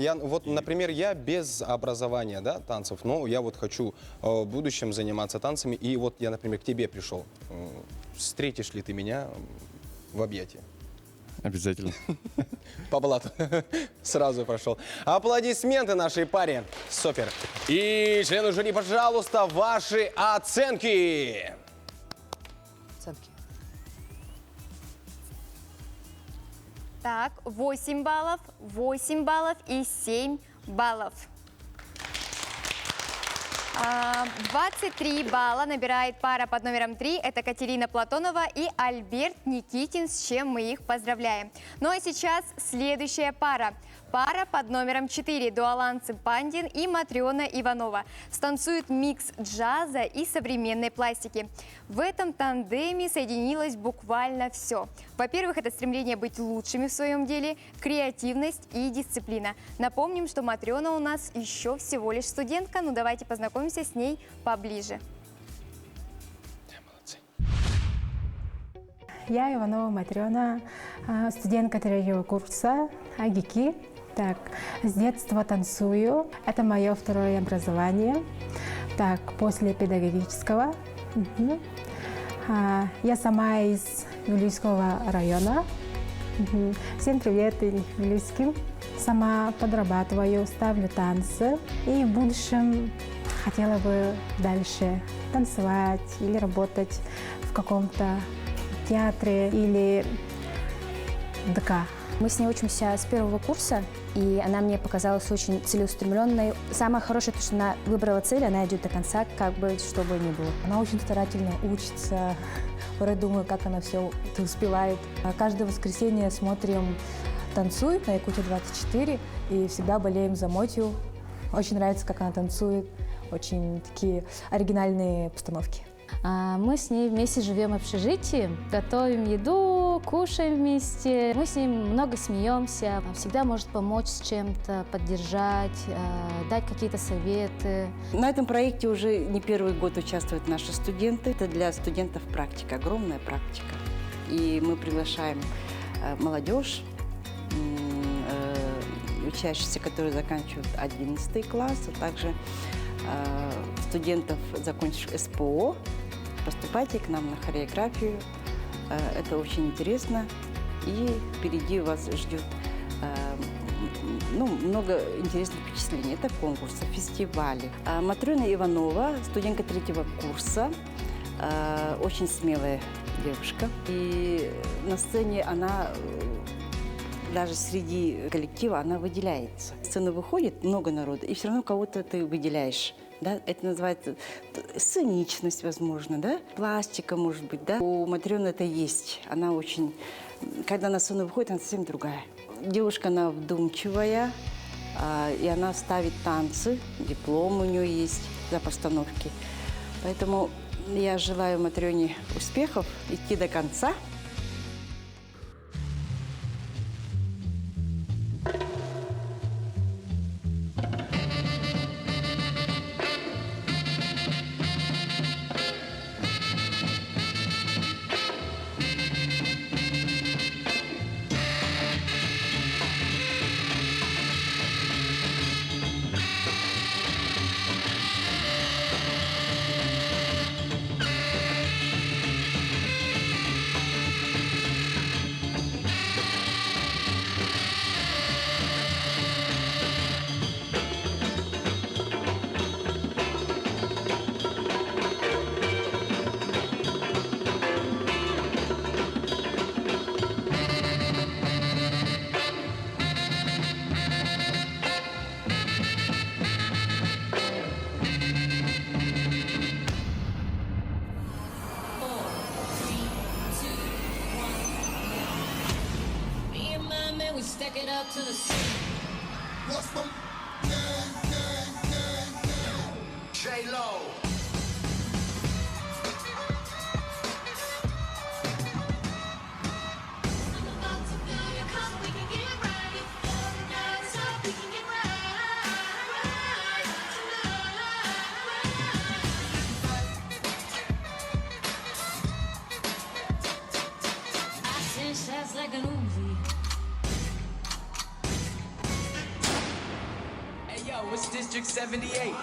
например, я без образования, да, танцев, но я вот хочу в будущем заниматься танцами, и вот я, например, к тебе пришел. Встретишь ли ты меня в объятии? Обязательно. По блату. Сразу прошел. Аплодисменты нашей паре. Супер. И члены жюри, пожалуйста, ваши оценки. Оценки. Так, 8 баллов, 8 баллов и 7 баллов. 23 балла набирает пара под номером 3. Это Катерина Платонова и Альберт Никитин, с чем мы их поздравляем. Ну а сейчас следующая пара. Пара под номером 4. Дуалан Цыпандин и Матриона Иванова. Станцуют микс джаза и современной пластики. В этом тандеме соединилось буквально все. Во-первых, это стремление быть лучшими в своем деле, креативность и дисциплина. Напомним, что Матриона у нас еще всего лишь студентка, но давайте познакомимся с ней поближе. Я Иванова Матриона, студентка 3-го курса АГИКИ. Так, с детства танцую. Это мое второе образование. Так, после педагогического. Я сама из Вилюйского района. Всем привет и Вилюйским. Сама подрабатываю, ставлю танцы. И в будущем хотела бы дальше танцевать или работать в каком-то театре или ДК. Мы с ней учимся с 1-го курса, и она мне показалась очень целеустремленной. Самое хорошее, то, что она выбрала цель, она идет до конца, как бы, что бы ни было. Она очень старательно учится. Порой думаю, как она все это успевает. Каждое воскресенье смотрим «Танцует» на Якутии 24, и всегда болеем за Мотью. Очень нравится, как она танцует. Очень такие оригинальные постановки. Мы с ней вместе живем в общежитии, готовим еду, кушаем вместе. Мы с ней много смеемся, всегда может помочь с чем-то, поддержать, дать какие-то советы. На этом проекте уже не первый год участвуют наши студенты. Это для студентов практика, огромная практика. И мы приглашаем молодежь, учащихся, которые заканчивают 11 класс, а также студентов, закончивших СПО. Поступайте к нам на хореографию. Это очень интересно. И впереди вас ждет много интересных впечатлений. Это конкурсы, фестивали. Матриона Иванова, студентка 3-го курса, очень смелая девушка. И на сцене она, даже среди коллектива, она выделяется. На сцену выходит много народа, и все равно кого-то ты выделяешь. Да? Это называется сценичность, возможно, да? Пластика, может быть, да? У Матрёны это есть. Она очень... Когда на сцену выходит, она совсем другая. Девушка, она вдумчивая, и она ставит танцы. Диплом у нее есть за постановки. Поэтому я желаю Матрёне успехов, идти до конца. Stack it up to the sea. What's my J-Lo. District 78.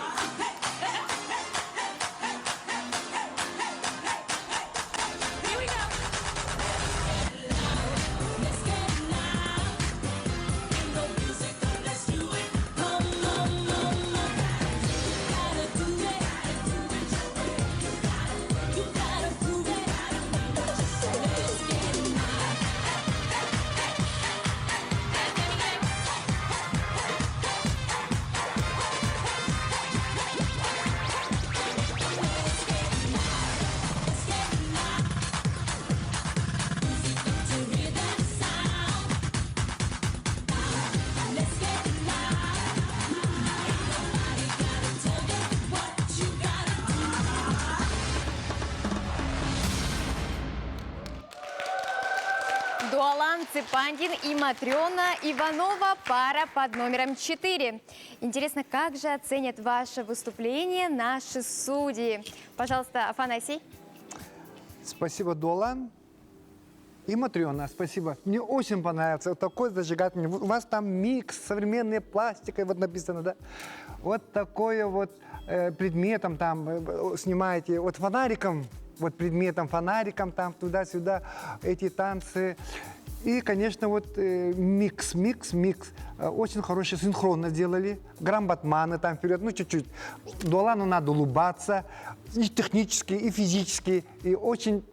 Дуалан Цепандин и Матрена Иванова, пара под номером 4. Интересно, как же оценят ваше выступление наши судьи? Пожалуйста, Афанасий. Спасибо, Дуалан. И Матрена, спасибо. Мне очень понравился вот такой зажигательный. У вас там микс, современная пластика, вот написано, да? Вот такое вот предметом там снимаете, вот фонариком, вот предметом, фонариком там туда-сюда, эти танцы. И, конечно, вот микс. Очень хороший синхронно сделали. Грамбатманы там вперед, ну чуть-чуть. Дуалану надо улыбаться и технически, и физически. И очень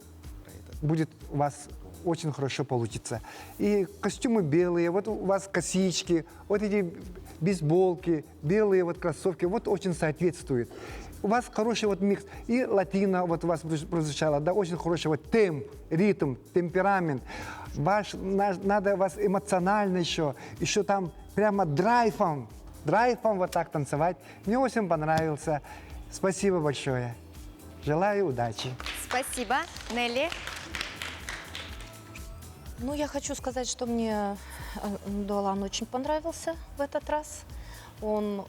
будет у вас очень хорошо получится. И костюмы белые, вот у вас косички, вот эти бейсболки, белые вот кроссовки, вот очень соответствует. У вас хороший вот микс. И латино вот у вас прозвучало, да, очень хороший вот темп, ритм, темперамент. Надо вас эмоционально еще там прямо драйвом вот так танцевать. Мне очень понравился. Спасибо большое. Желаю удачи. Спасибо. Нелли. Ну, я хочу сказать, что мне Дуалан очень понравился в этот раз. Он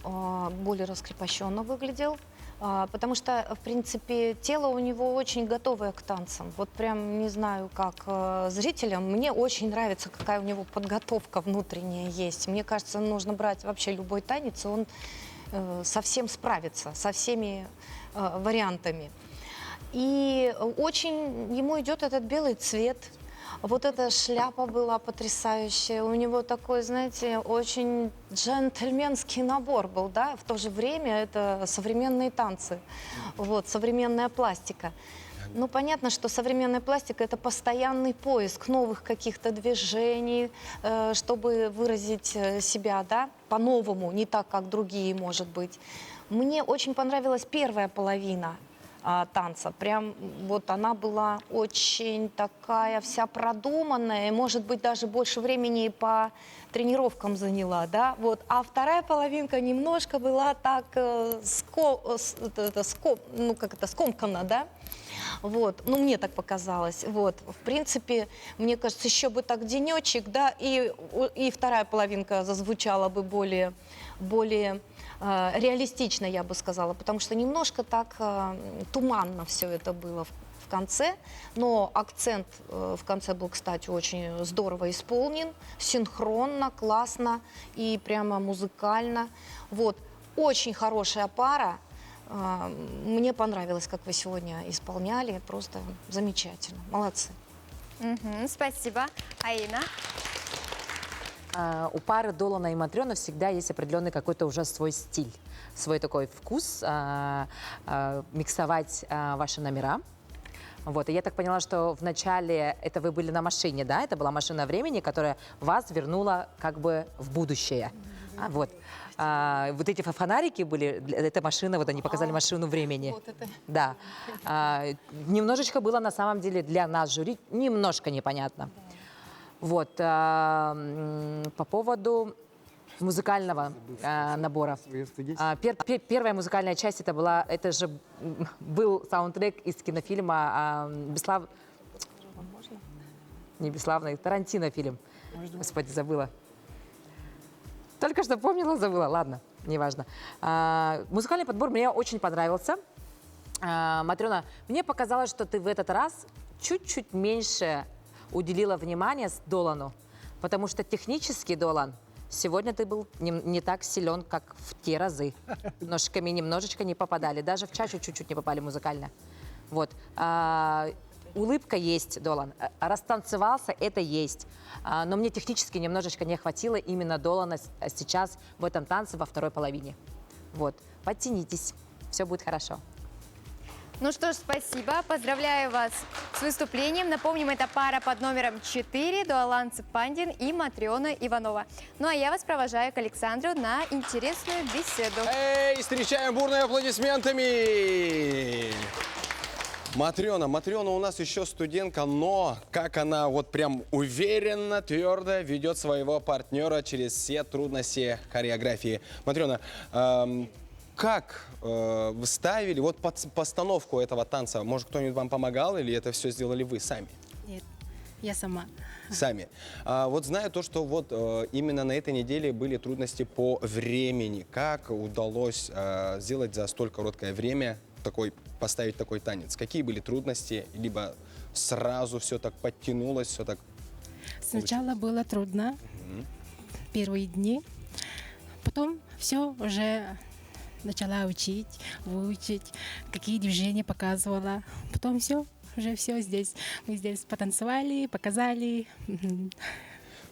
более раскрепощенно выглядел, потому что, в принципе, тело у него очень готовое к танцам. Вот прям не знаю, как зрителям, мне очень нравится, какая у него подготовка внутренняя есть. Мне кажется, нужно брать вообще любой танец, и он совсем справится со всеми вариантами. И очень ему идет этот белый цвет. Вот эта шляпа была потрясающая. У него такой, знаете, очень джентльменский набор был, да. В то же время это современные танцы, вот, современная пластика. Ну, понятно, что современная пластика – это постоянный поиск новых каких-то движений, чтобы выразить себя, да, по-новому, не так, как другие, может быть. Мне очень понравилась первая половина танца. Прям вот она была очень такая вся продуманная, и, может быть, даже больше времени по тренировкам заняла, да, вот. А вторая половинка немножко была так скомкана, да, вот. Ну, мне так показалось, вот. В принципе, мне кажется, еще бы так денечек, да, и вторая половинка зазвучала бы более реалистично, я бы сказала, потому что немножко так туманно все это было в конце, но акцент в конце был, кстати, очень здорово исполнен, синхронно, классно и прямо музыкально. Вот, очень хорошая пара, мне понравилось, как вы сегодня исполняли, просто замечательно, молодцы. Спасибо. Аина? У пары Долана и Матрена всегда есть определенный какой-то уже свой стиль, свой такой вкус, миксовать ваши номера. Вот. И я так поняла, что вначале это вы были на машине, да? Это была машина времени, которая вас вернула как бы в будущее. Вот. Вот эти фонарики были, это машина, вот они показали машину времени. Вот это. Да. Немножечко было на самом деле для нас, жюри, немножко непонятно. Вот, по поводу музыкального набора. Первая музыкальная часть это же был саундтрек из кинофильма не Бесславный, Тарантино фильм. Господи, забыла. Только что помнила, забыла. Ладно, неважно. Музыкальный подбор мне очень понравился. Матрена, мне показалось, что ты в этот раз чуть-чуть меньше уделила внимание Долану, потому что технически Долан сегодня ты был не так силен, как в те разы. Ножками немножечко не попадали. Даже в чашу чуть-чуть не попали музыкально. Вот. Улыбка есть, Долан. Растанцевался, это есть. Но мне технически немножечко не хватило именно Долана сейчас в этом танце во второй половине. Вот. Подтянитесь. Все будет хорошо. Ну что ж, спасибо. Поздравляю вас с выступлением. Напомним, это пара под номером 4, Дуалан Цепандин и Матриона Иванова. Ну а я вас провожаю к Александру на интересную беседу. Эй, встречаем бурными аплодисментами! Матрена у нас еще студентка, но как она вот прям уверенно, твердо ведет своего партнера через все трудности хореографии. Матрена, как вы ставили вот постановку этого танца? Может, кто-нибудь вам помогал или это все сделали вы сами? Нет, я сама. Сами. Вот знаю то, что вот именно на этой неделе были трудности по времени. Как удалось сделать за столь короткое время поставить такой танец? Какие были трудности? Либо сразу все так подтянулось, все так... Сначала было трудно, первые дни. Потом все уже начала учить, выучить, какие движения показывала. Потом все, уже все здесь. Мы здесь потанцевали, показали.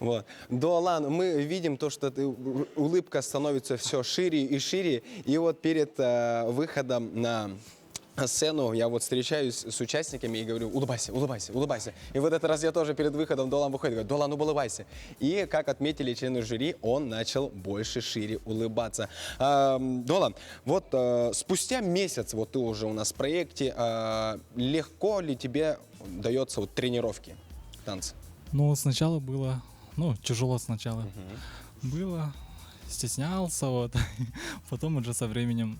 Вот. Дуалан, мы видим то, что улыбка становится все шире и шире. И вот перед выходом на сцену я вот встречаюсь с участниками и говорю: улыбайся, улыбайся, улыбайся. И вот этот раз я тоже перед выходом Дуалан выходит и говорит: Дуалан, улыбайся. И, как отметили члены жюри, он начал больше, шире улыбаться. Дуалан, вот спустя месяц вот ты уже у нас в проекте, легко ли тебе дается вот тренировки танца? Ну, сначала было, тяжело сначала. Было, стеснялся, вот. Потом уже со временем,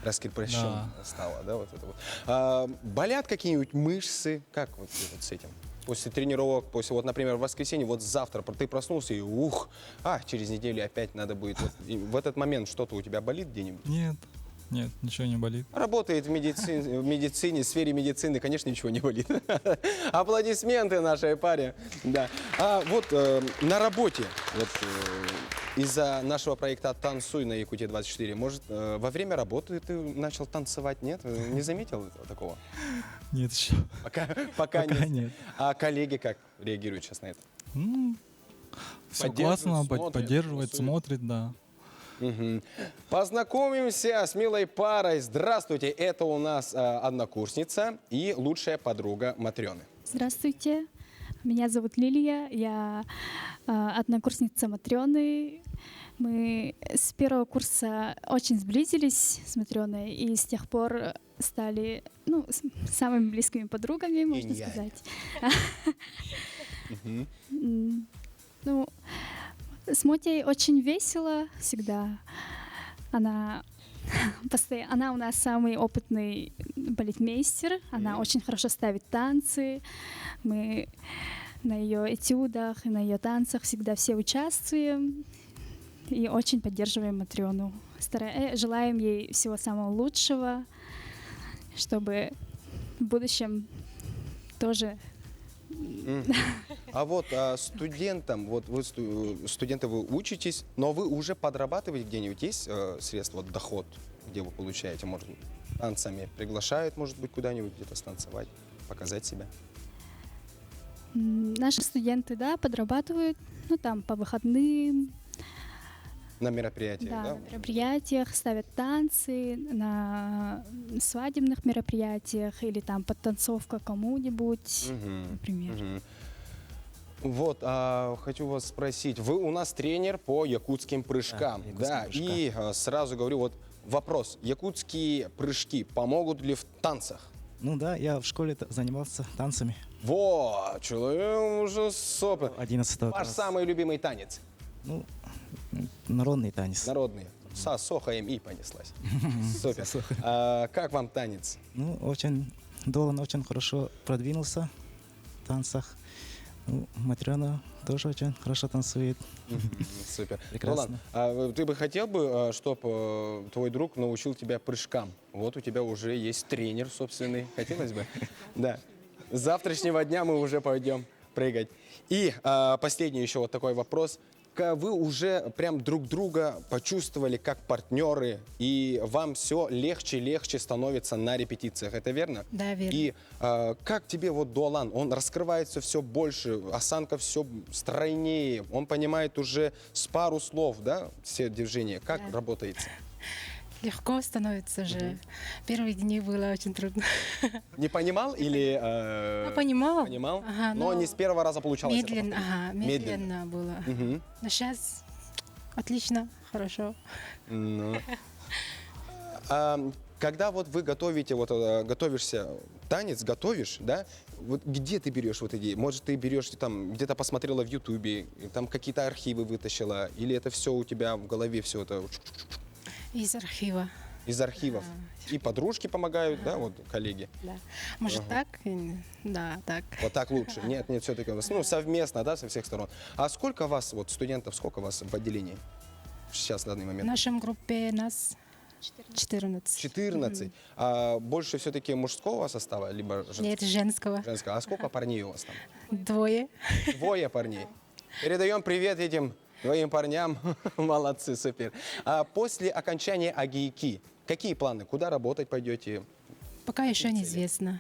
раскрепощенно стало, да, вот это вот. Болят какие-нибудь мышцы? Как вот с этим? После тренировок, после, вот, например, в воскресенье, вот завтра ты проснулся и через неделю опять надо будет. Вот, в этот момент что-то у тебя болит где-нибудь? Нет, ничего не болит. Работает в медицине, в сфере медицины, конечно, ничего не болит. Аплодисменты нашей паре. Да. Вот на работе, вот, из-за нашего проекта «Танцуй» на Якутия-24, может, во время работы ты начал танцевать, нет? Не заметил такого? Нет еще. Пока нет. А коллеги как реагируют сейчас на это? Все классно, поддерживает, смотрит, да. Познакомимся с милой парой. Здравствуйте, это у нас однокурсница и лучшая подруга Матрены. Здравствуйте, меня зовут Лилия, я однокурсница Матрены. Мы с первого курса очень сблизились с Матреной и с тех пор стали самыми близкими подругами, можно сказать. С Мотей очень весело всегда. Она у нас самый опытный балетмейстер. Она очень хорошо ставит танцы. Мы на ее этюдах и на ее танцах всегда все участвуем. И очень поддерживаем Матрену. Желаем ей всего самого лучшего, чтобы в будущем тоже... А вот студентам, вот вы студенты, вы учитесь, но вы уже подрабатываете где-нибудь? Есть средства, доход, где вы получаете, может быть, танцами приглашают, может быть, куда-нибудь где-то станцевать, показать себя? Наши студенты, подрабатывают, по выходным. На мероприятиях, да? На мероприятиях ставят танцы, на свадебных мероприятиях или подтанцовка кому-нибудь, например. Вот, хочу вас спросить, вы у нас тренер по якутским прыжкам, и сразу говорю, вот вопрос, якутские прыжки помогут ли в танцах? Я в школе занимался танцами. Вот, человек уже супер. 11 Ваш класс. самый любимый танец? Народный танец. Народный. Сохаем и понеслась. Супер. Как вам танец? Долан очень хорошо продвинулся в танцах. Матрена тоже очень хорошо танцует. Супер. Прекрасно. Ты бы хотел бы, чтобы твой друг научил тебя прыжкам? Вот у тебя уже есть тренер собственный. Хотелось бы? Да. С завтрашнего дня мы уже пойдем прыгать. И последний еще вот такой вопрос. вы уже прям друг друга почувствовали как партнеры, и вам все легче и легче становится на репетициях, это верно? Да, верно. И как тебе вот Дуалан? Он раскрывается все больше, осанка все стройнее, он понимает уже с пару слов, да, все движения. Как работает? Легко становится же. Первые дни было очень трудно. Не понимал или... Понимал. Понимал, Ага, но не с первого раза получалось. это Медленно, повторить. ага, медленно было. Мгм. Но сейчас отлично, хорошо. Ну. Когда вот вы готовите, готовишься, танец готовишь, да? Вот где ты берешь вот идеи? Может, ты берешь там, где-то посмотрела в Ютубе, там какие-то архивы вытащила, или это все у тебя в голове, все это Из архива. из архивов? И подружки помогают, да, вот коллеги? Да. Может Ага. так? Да, так. Вот так лучше. Нет, все-таки совместно, да, со всех сторон. А сколько вас, вот студентов, сколько вас в отделении сейчас в данный В момент? нашем группе нас 14. 14. А больше все-таки мужского состава, либо женского? Нет, женского. Женского. А сколько парней у вас там? 2. Двое парней. Передаем привет этим двоим парням. Молодцы, супер. А после окончания АГИКИ, какие планы? Куда работать пойдете? Пока еще неизвестно.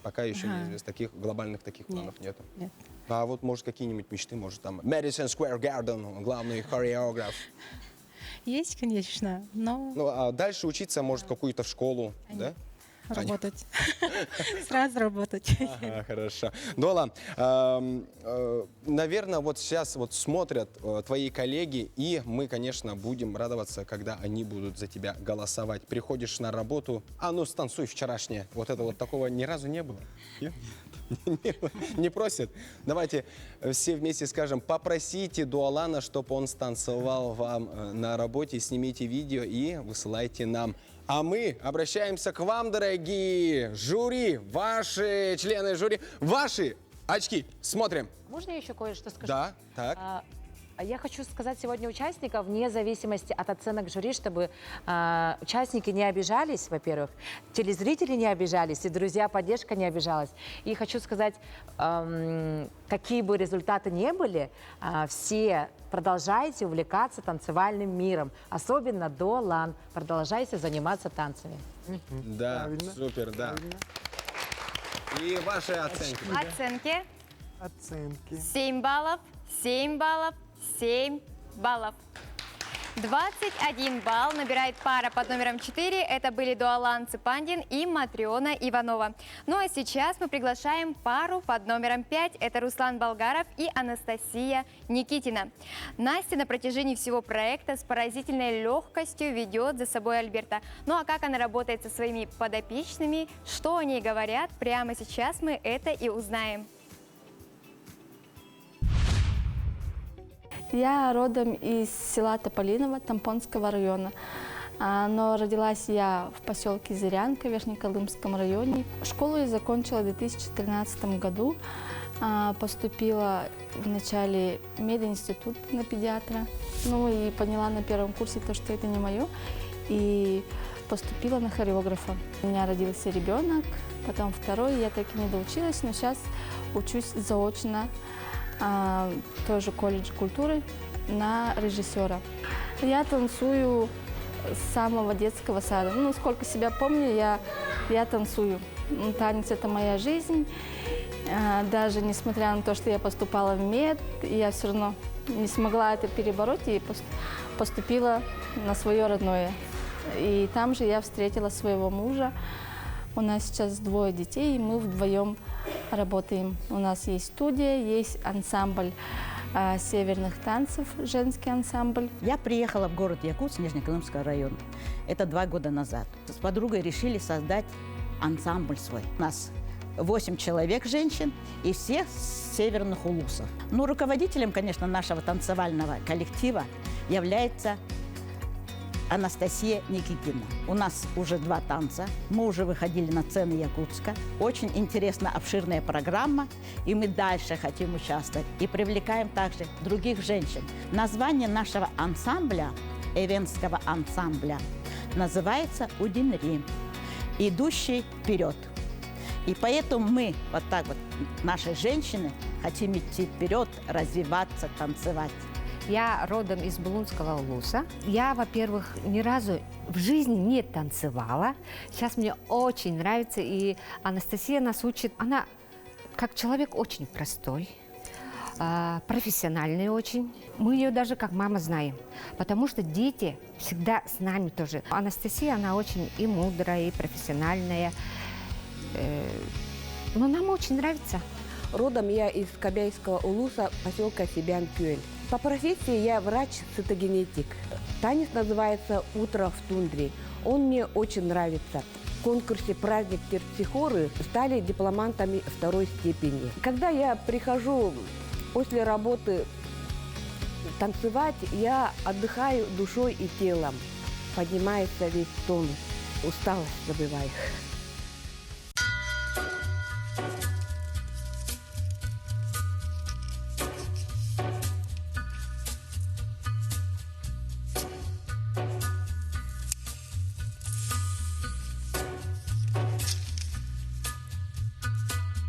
Пока еще Ага. неизвестно. Таких глобальных таких планов нету. Нет. А вот, может, какие-нибудь мечты? Может, там Madison Square Garden, главный хореограф. Есть, конечно, но Ну, а дальше учиться, может, какую-то в школу, да? работать. Сразу работать. Ага, хорошо. Дола, наверное, вот сейчас вот смотрят твои коллеги, и мы, конечно, будем радоваться, когда они будут за тебя голосовать. Приходишь на работу, станцуй вчерашнее. Вот это вот такого ни разу не было? Нет? Не просят? Давайте все вместе скажем, попросите Дуалана, чтобы он станцевал вам на работе, снимите видео и высылайте нам. А мы обращаемся к вам, дорогие жюри, ваши члены жюри, ваши очки. Смотрим. Можно я еще кое-что скажу? Да, так. Я хочу сказать сегодня участникам, вне зависимости от оценок жюри, чтобы участники не обижались, во-первых, телезрители не обижались, и друзья, поддержка не обижалась. И хочу сказать, какие бы результаты ни были, все продолжайте увлекаться танцевальным миром, особенно Дуалан. Продолжайте заниматься танцами. Да, супер, да. И ваши оценки. Оценки. Оценки. 7 баллов, 7 баллов, 7 баллов. 21 балл набирает пара под номером 4. Это были Дуалан Ципандин и Матриона Иванова. Ну а сейчас мы приглашаем пару под номером 5. Это Руслан Болгаров и Анастасия Никитина. Настя на протяжении всего проекта с поразительной легкостью ведет за собой Альберта. Ну а как она работает со своими подопечными, что о ней говорят, прямо сейчас мы это и узнаем. Я родом из села Тополиново Тампонского района, но родилась я в поселке Зырянка в Верхнеколымском районе. Школу я закончила в 2013 году, поступила вначале в мединститут на педиатра, ну и поняла на первом курсе то, что это не мое, и поступила на хореографа. У меня родился ребенок, потом второй, я так и не доучилась, но сейчас учусь заочно тоже колледж культуры на режиссера. Я танцую с самого детского сада. Ну, сколько себя помню, я танцую. Танец – это моя жизнь. Даже несмотря на то, что я поступала в мед, я все равно не смогла это перебороть и поступила на свое родное. И там же я встретила своего мужа. У нас сейчас 2 детей, и мы вдвоем работаем. У нас есть студия, есть ансамбль северных танцев, женский ансамбль. Я приехала в город Якутск, Нижнеколымского района. Это 2 года назад. С подругой решили создать ансамбль свой. У нас 8 человек женщин и все с северных улусов. Ну, руководителем, конечно, нашего танцевального коллектива является Анастасия Никитина. У нас уже 2 танца. Мы уже выходили на сцены Якутска. Очень интересная, обширная программа. И мы дальше хотим участвовать. И привлекаем также других женщин. Название нашего ансамбля, эвенского ансамбля, называется «Удинри», идущий вперед. И поэтому мы, вот так вот, наши женщины, хотим идти вперед, развиваться, танцевать. Я родом из Булунского улуса. Я, во-первых, ни разу в жизни не танцевала. Сейчас мне очень нравится, и Анастасия нас учит. Она как человек очень простой, профессиональный очень. Мы ее даже как мама знаем, потому что дети всегда с нами тоже. Анастасия, она очень и мудрая, и профессиональная. Но нам очень нравится. Родом я из Кобяйского улуса, поселка Сибян-Кюэль. По профессии я врач-цитогенетик. Танец называется «Утро в тундре». Он мне очень нравится. В конкурсе «Праздник Терпсихоры» стали дипломантами второй степени. Когда я прихожу после работы танцевать, я отдыхаю душой и телом. Поднимается весь тонус. Усталость забываю.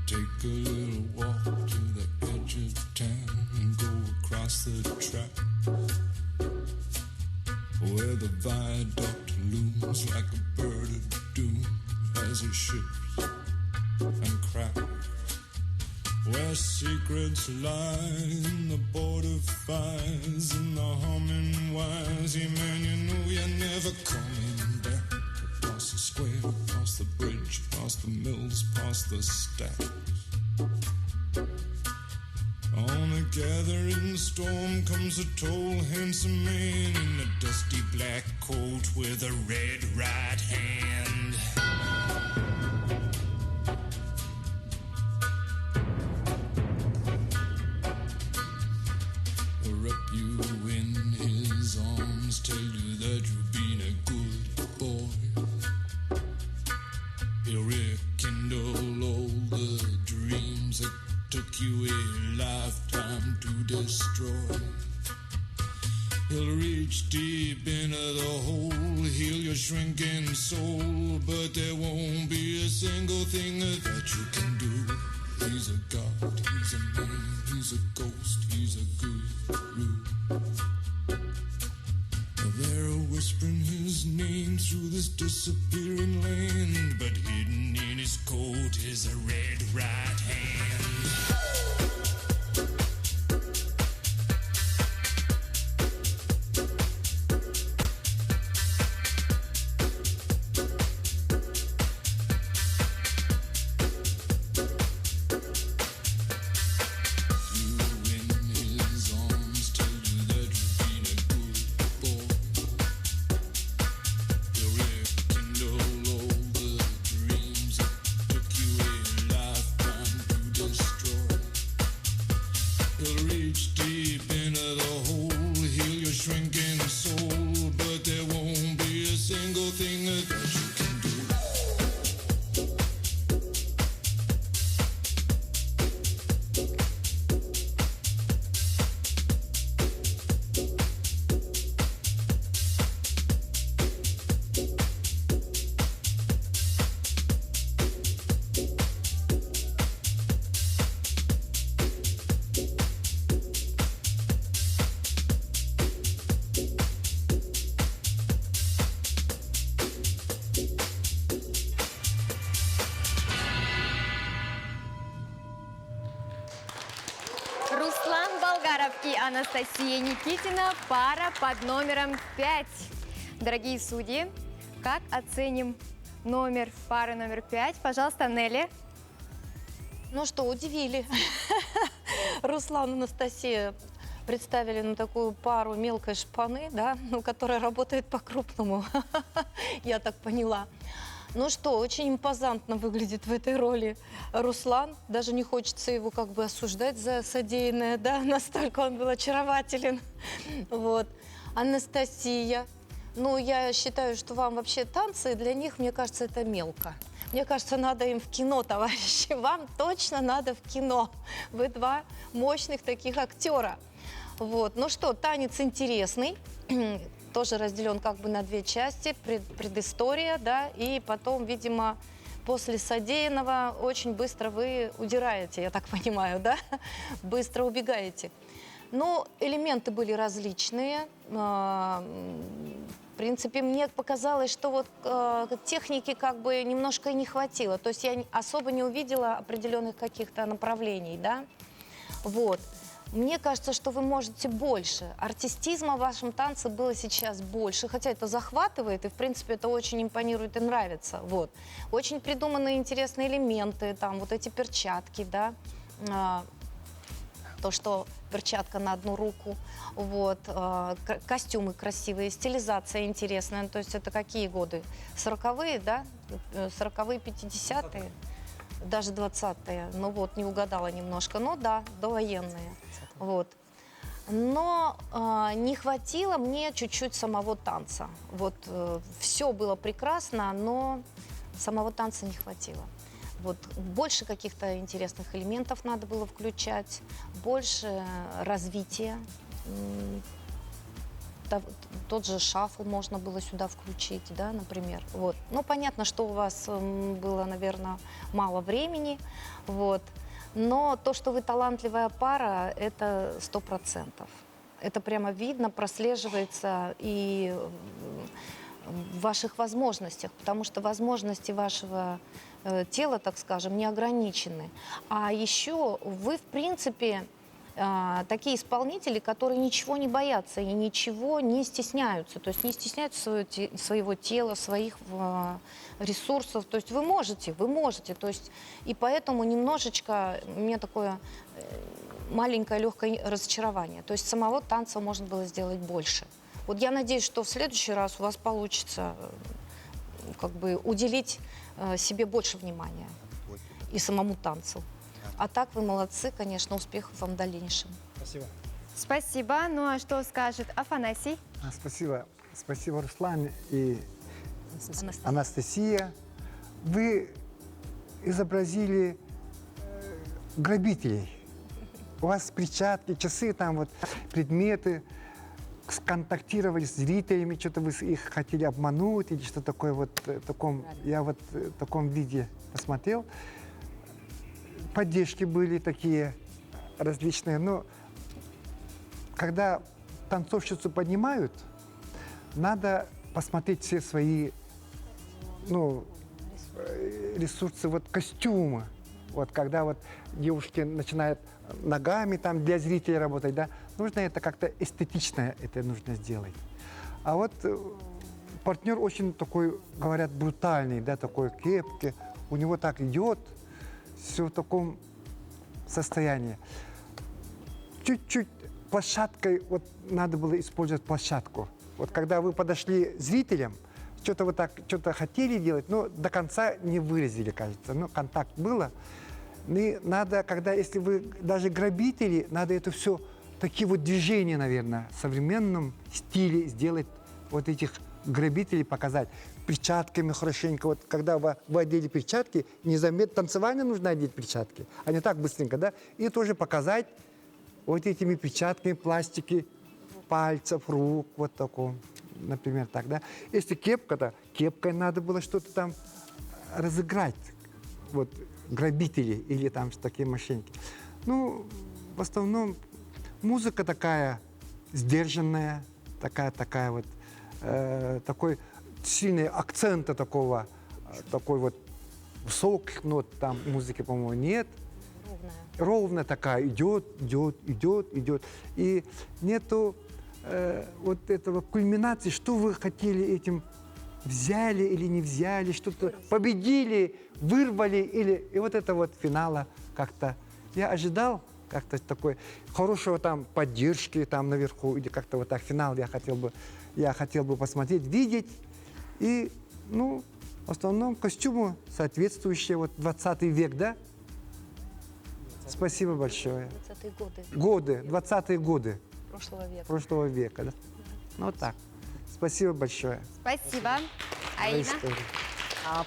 Take a little walk to the edge of town and go across the track where the viaduct looms like a bird of doom as it shifts and cracks, where secrets lie in the border fires and the humming wires. Yeah, man, you know you're never coming back. Across the square, across the bridge, past the mills, past the stacks. On a gathering storm comes a tall, handsome man in a dusty black coat with a red right hand. Wrap you in his arms, tell you that you've been a good boy. He'll rekindle all the dreams that took you a lifetime to destroy. He'll reach deep into the hole, heal your shrinking soul, but there won't be a single thing that you can do. He's a god, he's a man, he's a ghost, he's a guru. They're whispering his name through this disappearing land, but hidden in his coat is a red right hand. Руслан Болгаров и Анастасия Никитина, пара под номером 5. Дорогие судьи, как оценим номер пары номер 5? Пожалуйста, Нелли. Ну что, удивили. Руслан и Анастасия представили нам такую пару мелкой шпаны, да, ну, которая работает по-крупному, я так поняла. Ну что, очень импозантно выглядит в этой роли Руслан. Даже не хочется его как бы осуждать за содеянное, да, настолько он был очарователен. Вот. Анастасия. Ну, я считаю, что вам вообще танцы, для них, мне кажется, это мелко. Мне кажется, надо им в кино, товарищи. Вам точно надо в кино. Вы два мощных таких актера. Вот. Ну что, танец интересный. Тоже разделен как бы на две части. Предыстория, да, и потом, видимо, после содеянного очень быстро вы удираете, я так понимаю, да? Быстро убегаете. Ну, элементы были различные. В принципе, мне показалось, что вот техники как бы немножко не хватило. То есть я особо не увидела определенных каких-то направлений, да. Вот. Мне кажется, что вы можете больше. Артистизма в вашем танце было сейчас больше, хотя это захватывает, и, в принципе, это очень импонирует и нравится. Вот. Очень придуманные интересные элементы, там, вот эти перчатки, да, то, что перчатка на одну руку, вот, костюмы красивые, стилизация интересная, то есть это какие годы? 40-е, да? 40-е, 50-е? Даже 20-е, ну вот, не угадала немножко, ну да, довоенные, вот. Но не хватило мне чуть-чуть самого танца, вот, все было прекрасно, но самого танца не хватило. Вот, больше каких-то интересных элементов надо было включать, больше развития. Тот же шафл можно было сюда включить, да, например. Вот. Ну, понятно, что у вас было, наверное, мало времени, вот. Но то, что вы талантливая пара, это 100%. Это прямо видно, прослеживается и в ваших возможностях, потому что возможности вашего тела, так скажем, не ограничены. А еще вы, в принципе, такие исполнители, которые ничего не боятся и ничего не стесняются. То есть не стесняются своего тела, своих ресурсов. То есть вы можете. То есть, и поэтому немножечко у меня такое маленькое легкое разочарование. То есть самого танца можно было сделать больше. Вот я надеюсь, что в следующий раз у вас получится как бы уделить себе больше внимания и самому танцу. А так вы молодцы, конечно, успехов вам в дальнейшем. Спасибо. Спасибо. Ну а что скажет Афанасий? Спасибо. Спасибо, Руслан и Анастасия. Вы изобразили грабителей. У вас перчатки, часы, там вот предметы, сконтактировали с зрителями, что-то вы их хотели обмануть или что такое вот таком, я вот в таком виде посмотрел. Поддержки были такие различные, но когда танцовщицу поднимают, надо посмотреть все свои, ну, ресурсы, вот костюмы. Вот когда вот девушки начинают ногами там для зрителей работать, да, нужно это как-то эстетично это нужно сделать. А вот партнер очень такой, говорят, брутальный, да, такой кепки, у него так идет, все в таком состоянии. Чуть-чуть площадкой, вот надо было использовать площадку. Вот когда вы подошли зрителям, что-то вы так, что-то хотели делать, но до конца не выразили, кажется. Но контакт было. И надо, когда, если вы даже грабители, надо это все, такие вот движения, наверное, в современном стиле сделать, вот этих грабителей показать. Перчатками хорошенько, вот когда вы одели перчатки, незаметно, танцевально нужно одеть перчатки, а не так быстренько, да, и тоже показать вот этими перчатками пластики пальцев, рук, вот таком, например, так, да. Если кепка-то, кепкой надо было что-то там разыграть, вот, грабители или там такие мошенники. Ну, в основном музыка такая сдержанная, такая вот, такой сильный акцента такого, такой вот высоких нот там музыки, по-моему, нет. Ровная такая, идет. И нету вот этого кульминации, что вы хотели этим, взяли или не взяли, что-то победили, вырвали, или... И вот это вот финала как-то... Я ожидал как-то такой хорошего там поддержки там наверху, или как-то вот так финал я хотел бы посмотреть, видеть. И, ну, в основном костюмы соответствующие, вот 20 век, да? Спасибо большое. 20-е годы. 20-е годы. Прошлого века, да? Ну, вот так. Спасибо большое. Спасибо. Аина?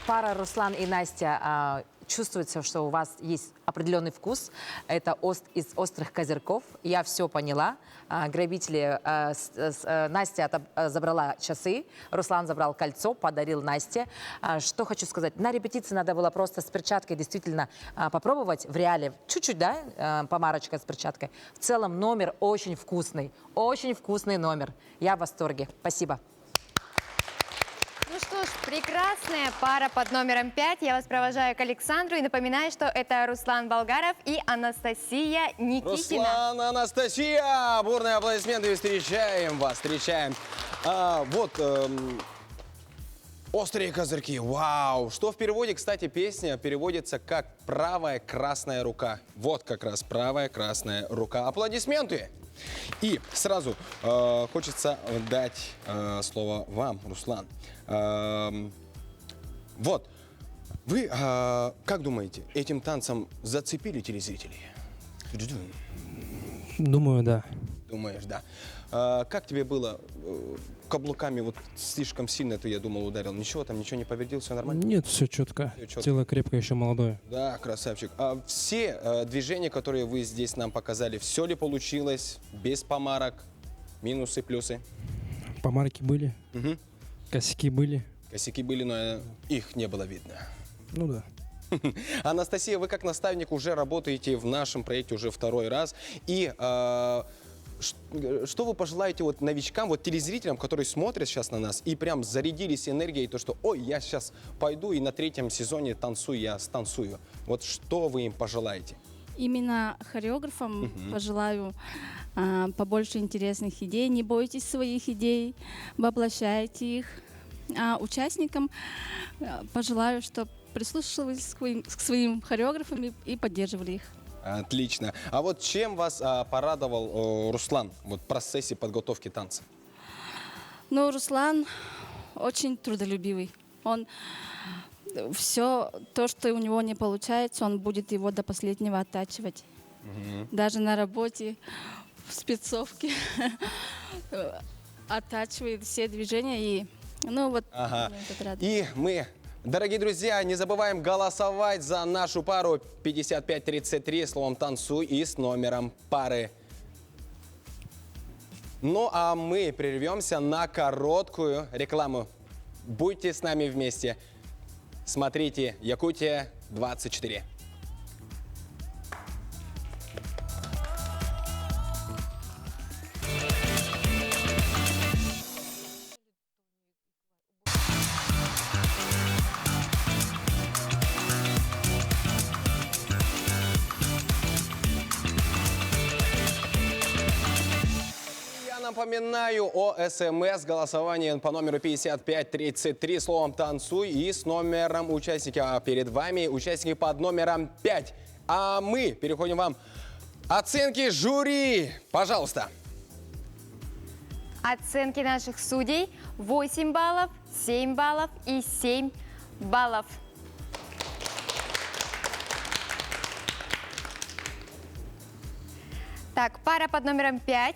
Пара Руслан и Настя чувствуется, что у вас есть определенный вкус. Это из острых козырьков. Я все поняла. Грабители... Настя забрала часы, Руслан забрал кольцо, подарил Насте. Что хочу сказать. На репетиции надо было просто с перчаткой действительно попробовать в реале. Чуть-чуть, да, помарочка с перчаткой. В целом номер очень вкусный. Очень вкусный номер. Я в восторге. Спасибо. Ну что ж, прекрасная пара под номером 5. Я вас провожаю к Александру и напоминаю, что это Руслан Болгаров и Анастасия Никитина. Руслан, Анастасия! Бурные аплодисменты, встречаем вас, встречаем. Острые козырьки, вау! Что в переводе, кстати, песня переводится как «правая красная рука». Вот как раз правая красная рука. Аплодисменты! И сразу хочется дать слово вам, Руслан. Вот, вы как думаете, этим танцем зацепили телезрителей? Думаю, да. Думаешь, да. Как тебе было? Каблуками вот слишком сильно ты, я думал, ударил. Ничего там, ничего не повредил, все нормально? Нет, все четко. Тело крепкое, еще молодое. Да, красавчик. А все движения, которые вы здесь нам показали, все ли получилось? Без помарок? Минусы, плюсы? Помарки были, косяки были. Косяки были, но их не было видно. Ну да. Анастасия, вы как наставник уже работаете в нашем проекте уже второй раз. И что вы пожелаете вот новичкам, вот телезрителям, которые смотрят сейчас на нас и прям зарядились энергией, то что, ой, я сейчас пойду и на 3-м сезоне танцую, я станцую. Вот что вы им пожелаете? Именно хореографам пожелаю побольше интересных идей. Не бойтесь своих идей, воплощайте их. А участникам пожелаю, чтобы прислушивались к своим хореографам и поддерживали их. Отлично. А вот чем вас порадовал Руслан вот, в процессе подготовки танца? Ну, Руслан очень трудолюбивый. Он все то, что у него не получается, он будет его до последнего оттачивать. Даже на работе, в спецовке оттачивает все движения. И, ну, вот, И мы... Дорогие друзья, не забываем голосовать за нашу пару 5533 словом «танцуй» и с номером пары. Ну а мы прервемся на короткую рекламу. Будьте с нами вместе. Смотрите Якутия 24. Напоминаю о СМС-голосовании по номеру 5533 словом «танцуй» и с номером участника. Перед вами участники под номером 5. А мы переходим вам оценки жюри. Пожалуйста. Оценки наших судей: 8 баллов, 7 баллов и 7 баллов. Так, пара под номером 5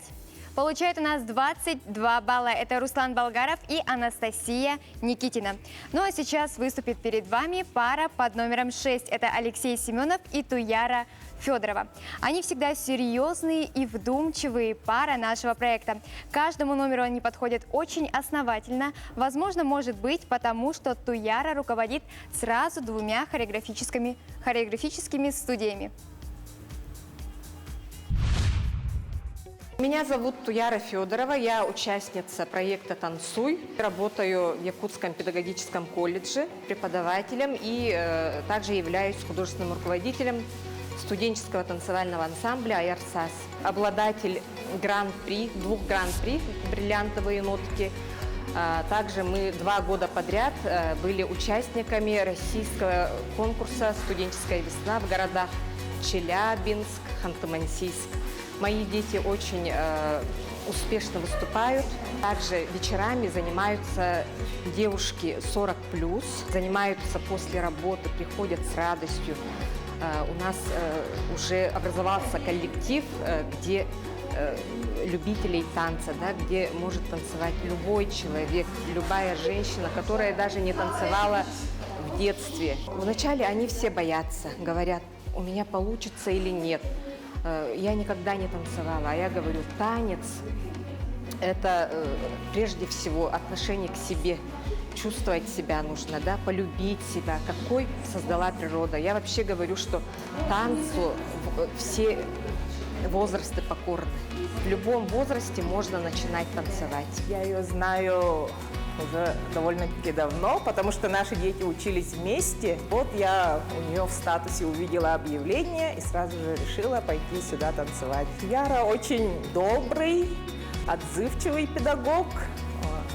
получает у нас 22 балла. Это Руслан Болгаров и Анастасия Никитина. Ну а сейчас выступит перед вами пара под номером 6. Это Алексей Семенов и Туяра Федорова. Они всегда серьезные и вдумчивые пара нашего проекта. Каждому номеру они подходят очень основательно. Возможно, может быть, потому что Туяра руководит сразу 2 хореографическими студиями. Меня зовут Туяра Федорова, я участница проекта «Танцуй». Работаю в Якутском педагогическом колледже преподавателем и также являюсь художественным руководителем студенческого танцевального ансамбля «Аярсас». Обладатель гран-при, 2 гран-при «Бриллиантовые нотки». Также мы 2 года подряд были участниками российского конкурса «Студенческая весна» в городах Челябинск, Ханты-Мансийск. Мои дети очень успешно выступают. Также вечерами занимаются девушки 40+, занимаются после работы, приходят с радостью. У нас уже образовался коллектив, где любителей танца, да, где может танцевать любой человек, любая женщина, которая даже не танцевала в детстве. Вначале они все боятся, говорят, у меня получится или нет. Я никогда не танцевала, а я говорю, танец – это прежде всего отношение к себе. Чувствовать себя нужно, да, полюбить себя, какой создала природа. Я вообще говорю, что танцу все возрасты покорны. В любом возрасте можно начинать танцевать. Я ее знаю уже довольно-таки давно, потому что наши дети учились вместе. Вот я у нее в статусе увидела объявление и сразу же решила пойти сюда танцевать. Яра очень добрый, отзывчивый педагог,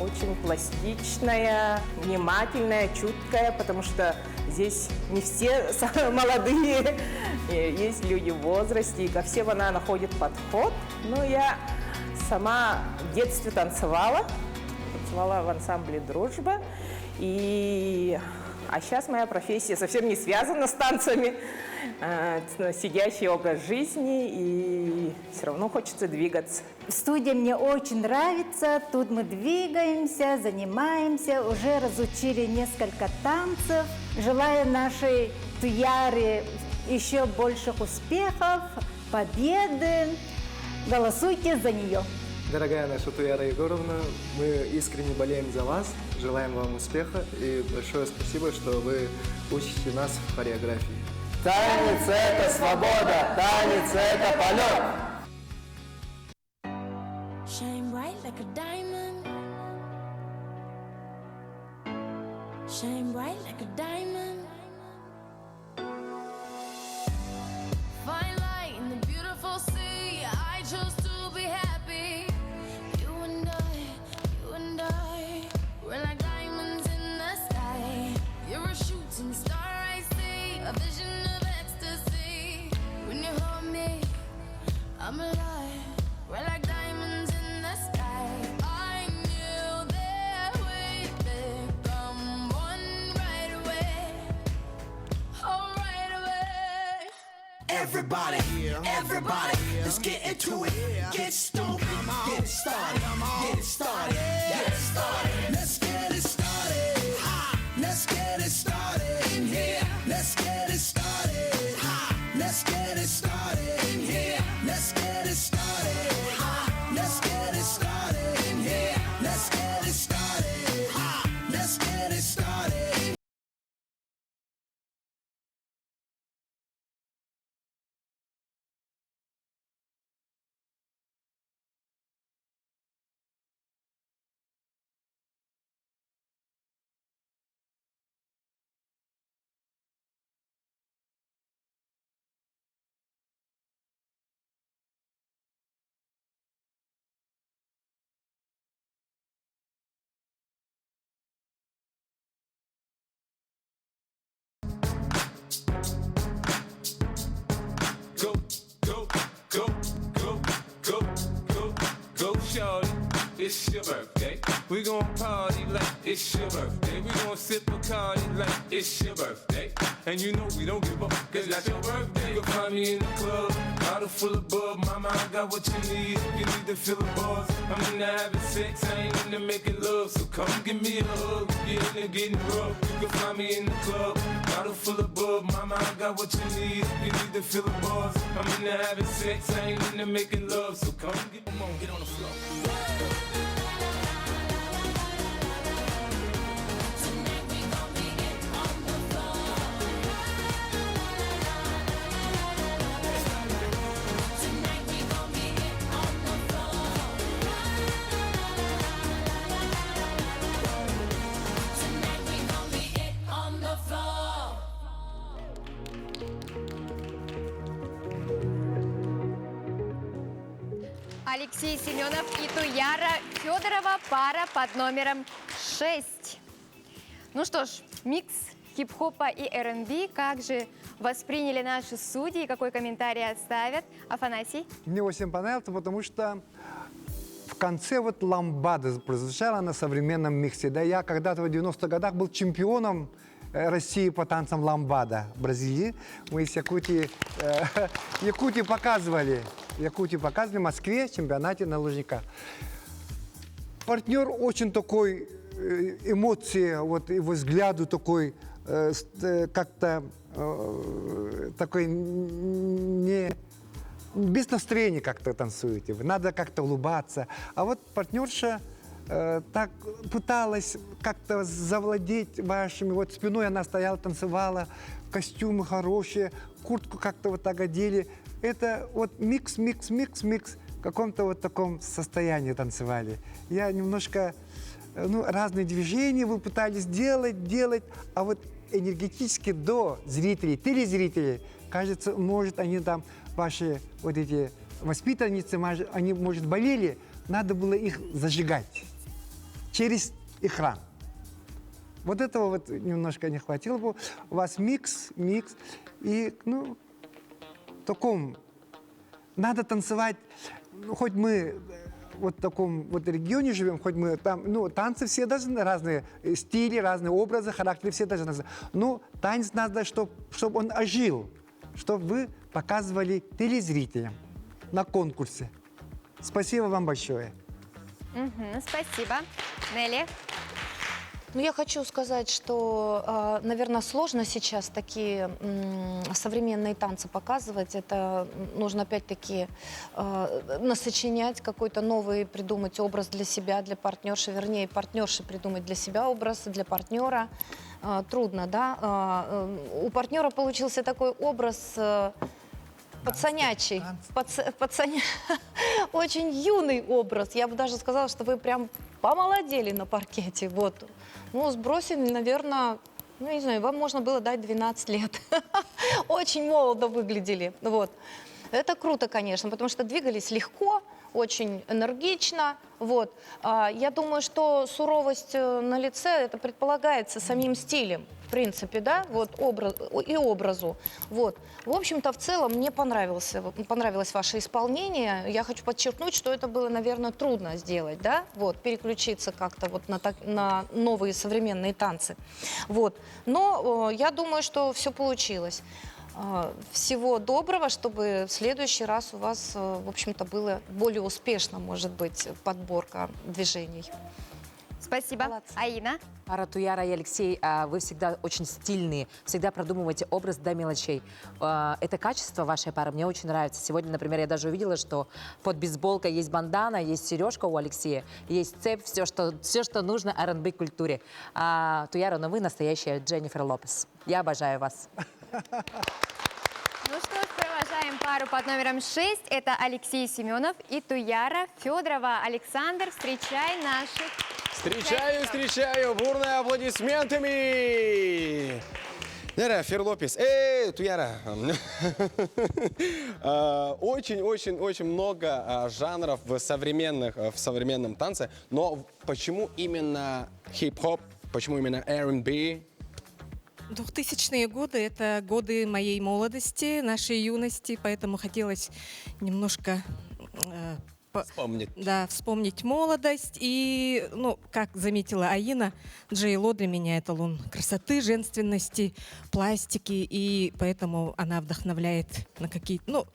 очень пластичная, внимательная, чуткая, потому что здесь не все молодые, есть люди в возрасте, и ко всем она находит подход. Ну, я сама в детстве танцевала в ансамбле «Дружба», а сейчас моя профессия совсем не связана с танцами, сидящий образ жизни, и все равно хочется двигаться. Студия мне очень нравится, тут мы двигаемся, занимаемся, уже разучили несколько танцев. Желаю нашей Туяре еще больших успехов, победы. Голосуйте за нее. Дорогая наша Туяра Егоровна, мы искренне болеем за вас, желаем вам успеха и большое спасибо, что вы учите нас в хореографии. Танец – это свобода, танец – это полет. Shine bright like a diamond. Shine bright like a diamond. Fine light in the beautiful sea. I chose to be happy. You and I, we're like diamonds in the sky. You're a shooting star, I see, a vision of ecstasy. When you hold me, I'm alive. We're like diamonds in the sky. I knew that we'd become one right away. Oh, right away. Everybody, everybody, let's get into it. Get stoked, get it started, get it started, get it started. Let's get it started. Let's get it started in here. Let's get it started. Let's get it started in here. Let's get it started. Let's get it started in here. Let's get it started. Let's get it started. Go, go, go, go, go, go, go, shorty. It's your birthday. We gon' party like it's your birthday. We gon' sip Bacardi like it's your birthday. And you know we don't give up, cause that's your birthday. You'll find me in the club, bottle full of bub. Mama, I got what you need if you need to fill the bars. I'm into having sex, I ain't into making love. So come give me a hug, you're into getting rough. You can find me in the club, bottle full of bub. Mama, I got what you need if you need to fill the bars. I'm into having sex, I ain't into making love. So come get on the floor. Алексей Семенов и Туяра Федорова, пара под номером 6. Ну что ж, микс хип-хопа и R&B. Как же восприняли наши судьи? Какой комментарий оставят? Афанасий? Мне очень понравилось, потому что в конце вот ламбада прозвучала на современном миксе. Да, я когда-то в 90-х годах был чемпионом России по танцам ламбада в Бразилии. Мы из Якутии показывали в Москве чемпионате на лыжниках. Партнер очень такой, эмоции, вот его взгляду такой как-то такой не без настроения как-то танцуете. Надо как-то улыбаться. А вот партнерша так пыталась как-то завладеть вашими. Вот спиной она стояла, танцевала, костюмы хорошие, куртку как-то вот так одели. Это вот микс, в каком-то вот таком состоянии танцевали. Я немножко, разные движения вы пытались делать, а вот энергетически до зрителей, телезрителей, кажется, может, они там, ваши вот эти воспитанницы, они, может, болели, надо было их зажигать через экран. Вот этого вот немножко не хватило бы. У вас микс, и, в таком, надо танцевать, хоть мы вот в таком вот регионе живем, хоть мы там, танцы все должны, разные стили, разные образы, характеры все должны. Но танец надо, чтобы он ожил, чтобы вы показывали телезрителям на конкурсе. Спасибо вам большое. Спасибо. Нелли? Я хочу сказать, что, наверное, сложно сейчас такие современные танцы показывать. Это нужно опять-таки насочинять какой-то новый, придумать образ для себя, для партнерши, вернее, партнерши придумать для себя образ, для партнера. Трудно, да? У партнера получился такой образ пацанячий, очень юный образ. Я бы даже сказала, что вы прям помолодели на паркете. Вот. Сбросили, наверное, не знаю, вам можно было дать 12 лет. Очень молодо выглядели. Вот. Это круто, конечно, потому что двигались легко, очень энергично. Вот. Я думаю, что суровость на лице, это предполагается самим стилем, в принципе, да, вот образу. Вот. В общем-то, в целом, мне понравилось ваше исполнение. Я хочу подчеркнуть, что это было, наверное, трудно сделать, да, вот, переключиться как-то вот на новые современные танцы. Вот. Но я думаю, что все получилось. Всего доброго, чтобы в следующий раз у вас, в общем-то, было более успешно, может быть, подборка движений. Спасибо. Молодцы. Аина? Пара Туяра и Алексей, вы всегда очень стильные, всегда продумываете образ до мелочей. Это качество вашей пары мне очень нравится. Сегодня, например, я даже увидела, что под бейсболкой есть бандана, есть сережка у Алексея, есть цепь, все, что нужно R&B культуре. Туяра, но вы настоящая Дженнифер Лопес. Я обожаю вас. Ну что ж, провожаем пару под номером 6. Это Алексей Семенов и Туяра Федорова. Александр, встречай наших... Встречаю, бурные аплодисментами! Дженнифер Лопес. Туяра. Очень много жанров в современном танце, но почему именно хип-хоп, почему именно R&B? 2000-е годы – это годы моей молодости, нашей юности, поэтому хотелось немножко вспомнить молодость. И, как заметила Аина, Джей Ло для меня эталон красоты, женственности, пластики, и поэтому она вдохновляет на какие-то,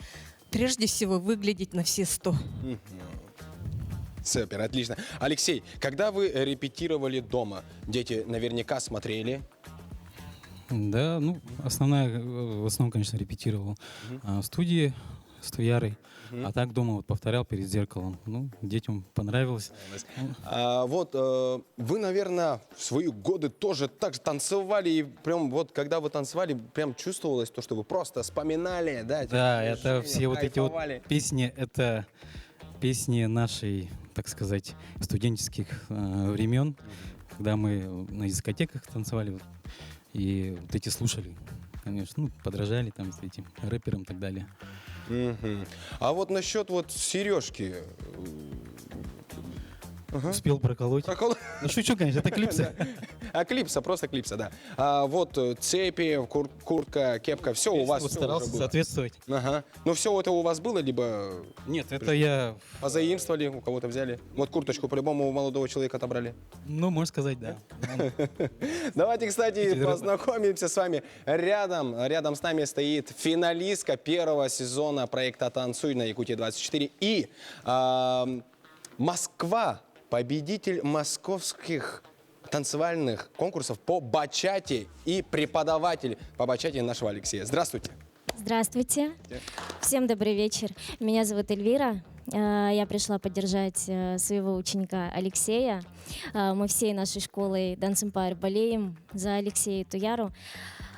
прежде всего, выглядеть на все 100. Супер, отлично. Алексей, когда вы репетировали дома, дети наверняка смотрели? Да, в основном, конечно, репетировал в студии с Туярой, а так дома вот повторял перед зеркалом. Детям понравилось. Вы, наверное, в свои годы тоже так же танцевали, и прям вот, когда вы танцевали, прям чувствовалось то, что вы просто вспоминали, да? Да, это все вот эти вот песни, это песни нашей, так сказать, студенческих времен, когда мы на дискотеках танцевали. И вот эти слушали, конечно, подражали там с этим рэперам и так далее. А вот насчет сережки. Успел проколоть. Шучу, конечно, это клипса. Просто клипса, да. Цепи, куртка, кепка, все у вас. Старался соответствовать. Все это у вас было, либо... Нет, это я... Позаимствовали, у кого-то взяли? Вот курточку по-любому у молодого человека отобрали. Можно сказать, да. Давайте, кстати, познакомимся с вами. Рядом с нами стоит финалистка первого сезона проекта «Танцуй» на Якутии-24 и Москва. Победитель московских танцевальных конкурсов по бачате и преподаватель по бачате нашего Алексея. Здравствуйте. Здравствуйте. Всем добрый вечер. Меня зовут Эльвира. Я пришла поддержать своего ученика Алексея. Мы всей нашей школой Dance Empire болеем за Алексея Туяру.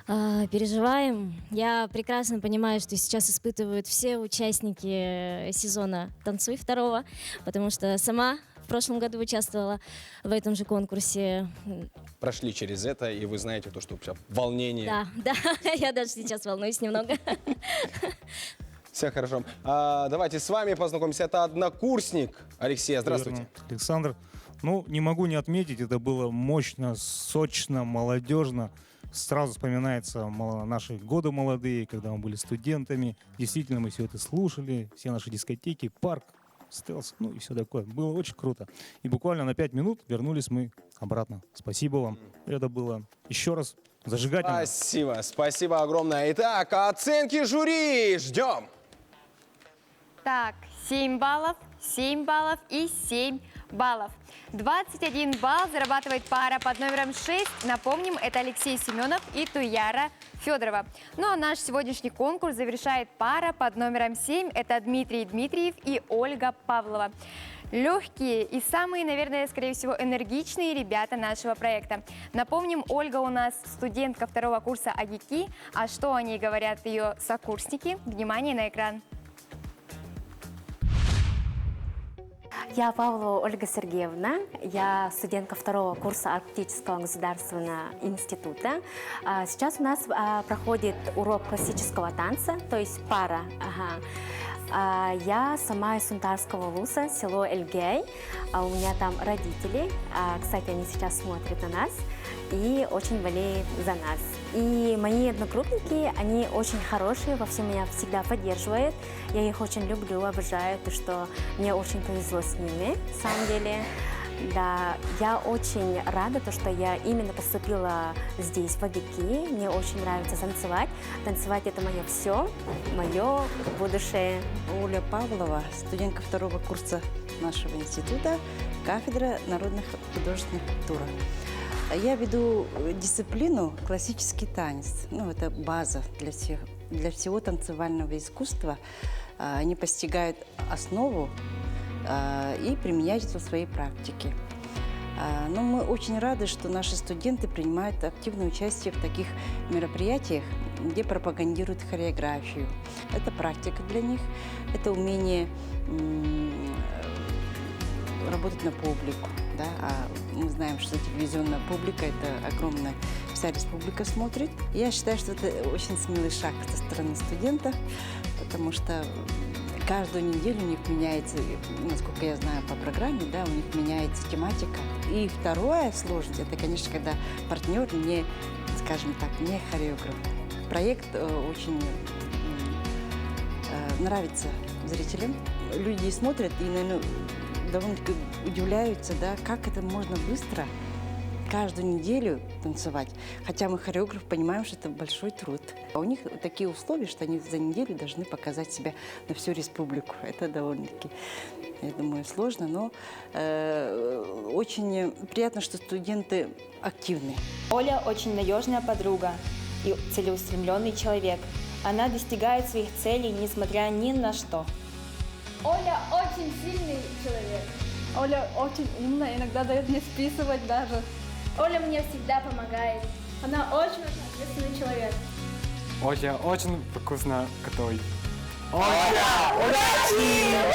Переживаем. Я прекрасно понимаю, что сейчас испытывают все участники сезона «Танцуй» второго, потому что сама в прошлом году участвовала в этом же конкурсе. Прошли через это, и вы знаете то, что волнение. Да, я даже сейчас волнуюсь немного. Все хорошо. Давайте с вами познакомимся. Это однокурсник Алексея. Здравствуйте. Верно. Александр. Ну, не могу не отметить, это было мощно, сочно, молодежно. Сразу вспоминается наши годы молодые, когда мы были студентами. Действительно, мы все это слушали, все наши дискотеки, парк, стелс, ну и все такое. Было очень круто. И буквально на 5 минут вернулись мы обратно. Спасибо вам. Это было еще раз зажигательно. Спасибо огромное. Итак, оценки жюри ждем. Так, 7 баллов и 7 баллов. 21 балл зарабатывает пара под номером 6. Напомним, это Алексей Семенов и Туяра Федорова. Ну а наш сегодняшний конкурс завершает пара под номером 7. Это Дмитрий Дмитриев и Ольга Павлова. Легкие и самые, наверное, скорее всего, энергичные ребята нашего проекта. Напомним, Ольга у нас студентка второго курса АГИКИ. А что о ней говорят ее сокурсники? Внимание на экран. Я Павлова Ольга Сергеевна, я студентка второго курса Арктического государственного института. Сейчас у нас проходит урок классического танца, то есть пара. Я сама из Сунтарского улуса, село Эльгей. У меня там родители, кстати, они сейчас смотрят на нас и очень болеют за нас. И мои одногруппники, они очень хорошие, во всем меня всегда поддерживают. Я их очень люблю, обожаю, то что мне очень повезло с ними, на самом деле. Да, я очень рада, то, что я именно поступила здесь, в АГИКИ. Мне очень нравится танцевать. Танцевать – это мое все, мое будущее. Оля Павлова, студентка второго курса нашего института, кафедра народных художественных культур. Я веду дисциплину классический танец. Ну, это база для всего танцевального искусства. Они постигают основу и применяют это в своей практике. Но мы очень рады, что наши студенты принимают активное участие в таких мероприятиях, где пропагандируют хореографию. Это практика для них, это умение работать на публику. Да? А мы знаем, что телевизионная публика – это огромная, вся республика смотрит. Я считаю, что это очень смелый шаг со стороны студентов, потому что каждую неделю у них меняется, насколько я знаю по программе, да, у них меняется тематика. И второе сложность – это, конечно, когда партнер не, скажем так, не хореограф. Проект очень нравится зрителям. Люди смотрят и, наверное, довольно-таки удивляются, да, как это можно быстро каждую неделю танцевать. Хотя мы, хореограф, понимаем, что это большой труд. А у них такие условия, что они за неделю должны показать себя на всю республику. Это довольно-таки, я думаю, сложно, но очень приятно, что студенты активны. Оля очень надежная подруга и целеустремленный человек. Она достигает своих целей, несмотря ни на что. Оля очень сильный человек. Оля очень умная, иногда дает мне списывать даже. Оля мне всегда помогает. Она очень-очень ответственный человек. Оля очень вкусно готовит. Оля, удачи!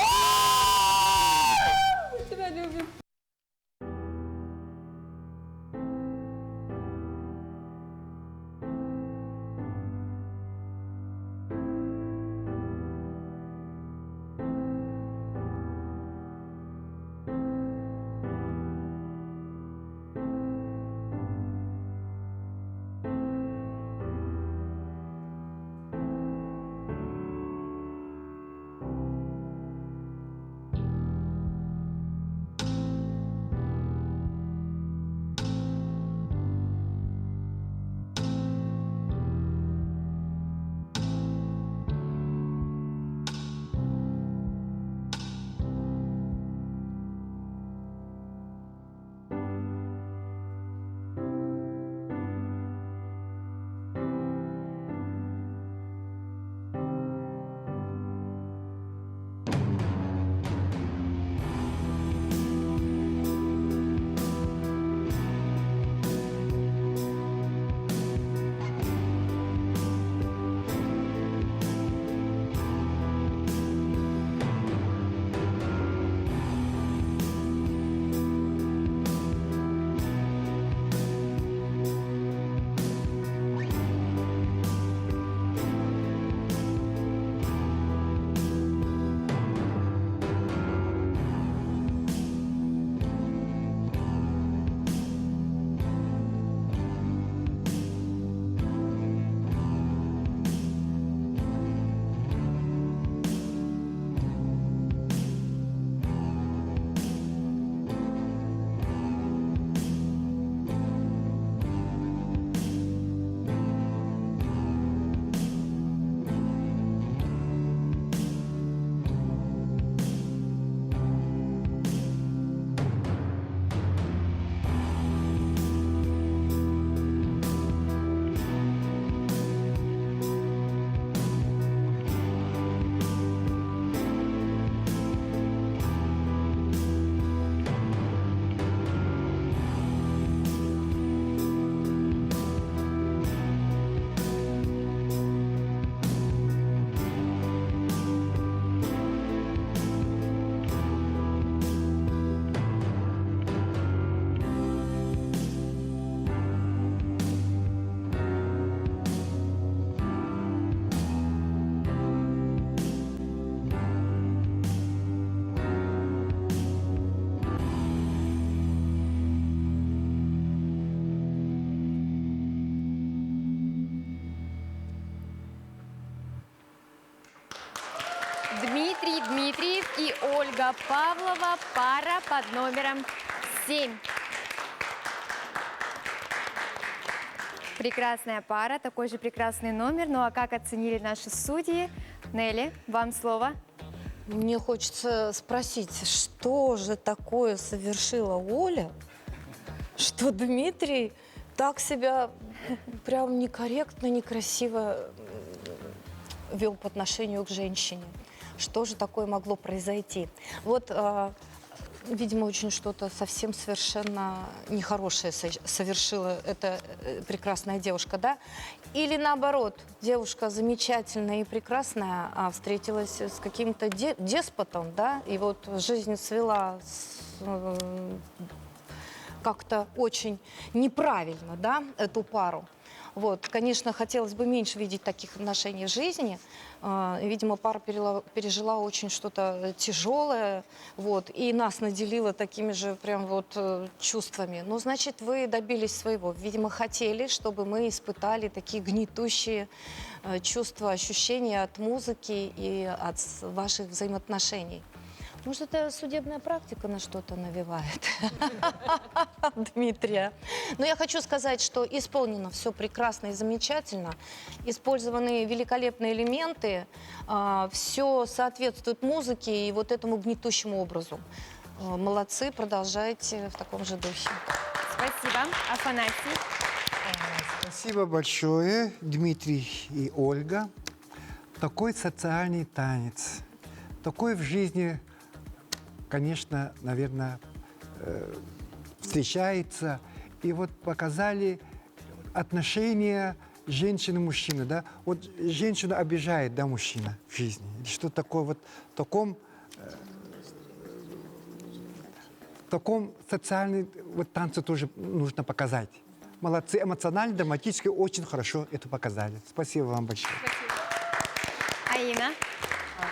Ольга Павлова, пара под номером 7. Прекрасная пара, такой же прекрасный номер. Ну а как оценили наши судьи? Нелли, вам слово. Мне хочется спросить, что же такое совершила Оля, что Дмитрий так себя прям некорректно, некрасиво вел по отношению к женщине. Что же такое могло произойти? Вот, видимо, очень что-то совсем совершенно нехорошее совершила эта прекрасная девушка, да? Или наоборот, девушка замечательная и прекрасная, а встретилась с каким-то деспотом, да? И вот жизнь свела как-то очень неправильно, да, эту пару. Вот, конечно, хотелось бы меньше видеть таких отношений в жизни. Видимо, пара пережила очень что-то тяжелое, вот, и нас наделила такими же прям вот чувствами. Ну, значит, вы добились своего. Видимо, хотели, чтобы мы испытали такие гнетущие чувства, ощущения от музыки и от ваших взаимоотношений. Может, это судебная практика на что-то навевает Дмитрия. Но я хочу сказать, что исполнено все прекрасно и замечательно. Использованы великолепные элементы. Все соответствует музыке и вот этому гнетущему образу. Молодцы, продолжайте в таком же духе. Спасибо. Афанасий. Спасибо большое, Дмитрий и Ольга. Такой социальный танец, такой в жизни, конечно, наверное, встречается. И вот показали отношения женщины и мужчины, да? Вот женщину обижает, да, мужчина в жизни. Что такое вот в таком социальном вот танце тоже нужно показать. Молодцы, эмоционально, драматически очень хорошо это показали. Спасибо вам большое. Аина.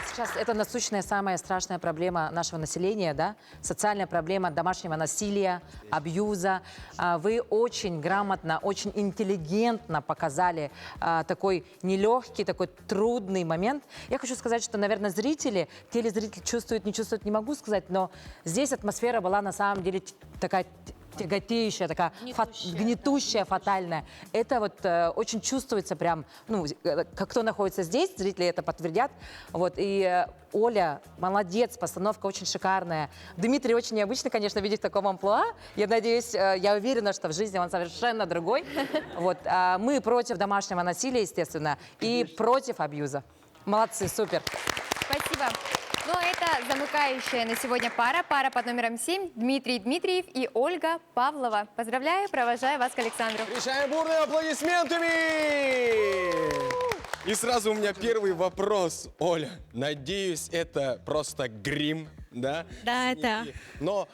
Сейчас это насущная самая страшная проблема нашего населения, да? Социальная проблема домашнего насилия, абьюза. Вы очень грамотно, очень интеллигентно показали такой нелегкий, такой трудный момент. Я хочу сказать, что, наверное, зрители, телезритель чувствует, не чувствует, не могу сказать, но здесь атмосфера была на самом деле такая тяготеющая, такая гнетущая, фатальная. Это вот очень чувствуется прям, ну, как кто находится здесь, зрители это подтвердят. Вот, и Оля, молодец, постановка очень шикарная. Дмитрий очень необычно, конечно, видеть в таком амплуа. Я надеюсь, я уверена, что в жизни он совершенно другой. Вот, мы против домашнего насилия, естественно, и против абьюза. Молодцы, супер. Спасибо. Ну, это замыкающая на сегодня пара. Пара под номером 7. Дмитрий Дмитриев и Ольга Павлова. Поздравляю, провожаю вас к Александру. Встречаем бурными аплодисментами! И сразу у меня первый вопрос, Оля. Надеюсь, это просто грим, да? Да, это. Но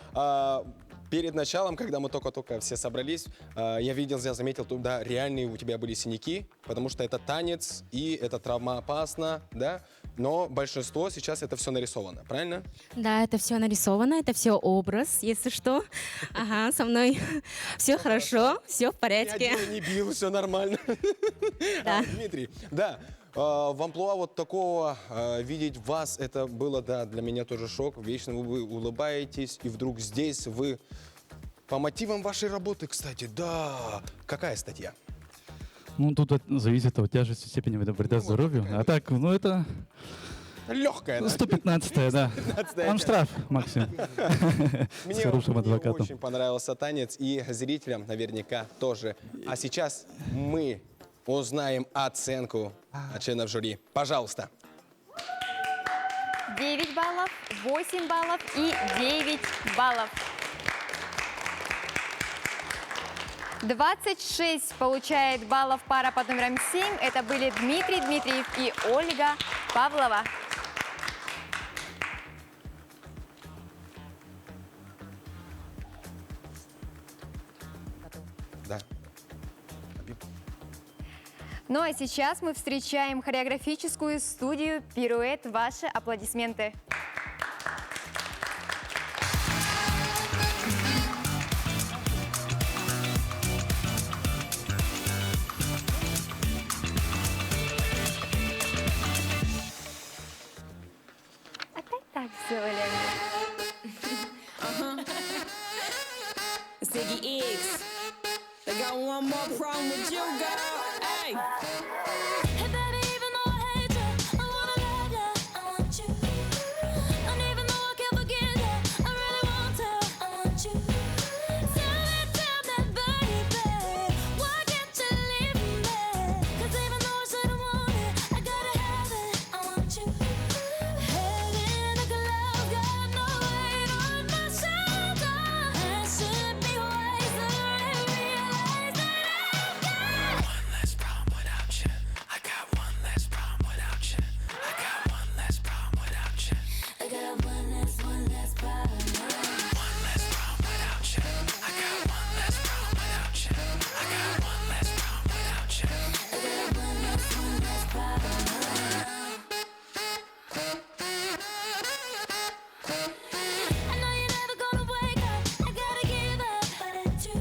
перед началом, когда мы только-только все собрались, я заметил, туда реальные у тебя были синяки, потому что это танец, и это травмоопасно, да? Но большинство сейчас это все нарисовано, правильно? Да, это все нарисовано, это все образ, если что. Ага, со мной все хорошо, все в порядке. Я не бил, все нормально. Да. Дмитрий, да, в амплуа вот такого видеть вас, это было, да, для меня тоже шок. Вечно вы улыбаетесь, и вдруг здесь вы по мотивам вашей работы, кстати, да. Какая статья? Ну, тут зависит от тяжести степени вреда здоровью. А так, ну, это... Легкая, да? 115-я, да. Там штраф максимум. Мне С хорошим адвокатом. очень понравился танец, и зрителям наверняка тоже. А сейчас мы узнаем оценку от членов жюри. Пожалуйста. 9 баллов, 8 баллов и 9 баллов. 26 получает баллов пара под номером 7. Это были Дмитрий Дмитриев и Ольга Павлова. Да. Ну а сейчас мы встречаем хореографическую студию «Пируэт». Ваши аплодисменты. Так сделали они. more problem with you, girl. Hey. Hey, baby, even though I hate you, I wanna love you, I want you. And even though I can't forget you, I really want to, I want you. Tell me, baby, why can't you leave me? 'Cause even though I shouldn't want it, I gotta have it, I want you. Head in a glove, got no weight on my shoulder. I should be wiser and realize that I've got one less problem without you. I got one less problem without you. I got one less problem without you. I got one less problem. One less problem without you. I got one less problem without you. I got one less problem without you. I got one less problem. I know you're never gonna wake up. I gotta give up, but it's you.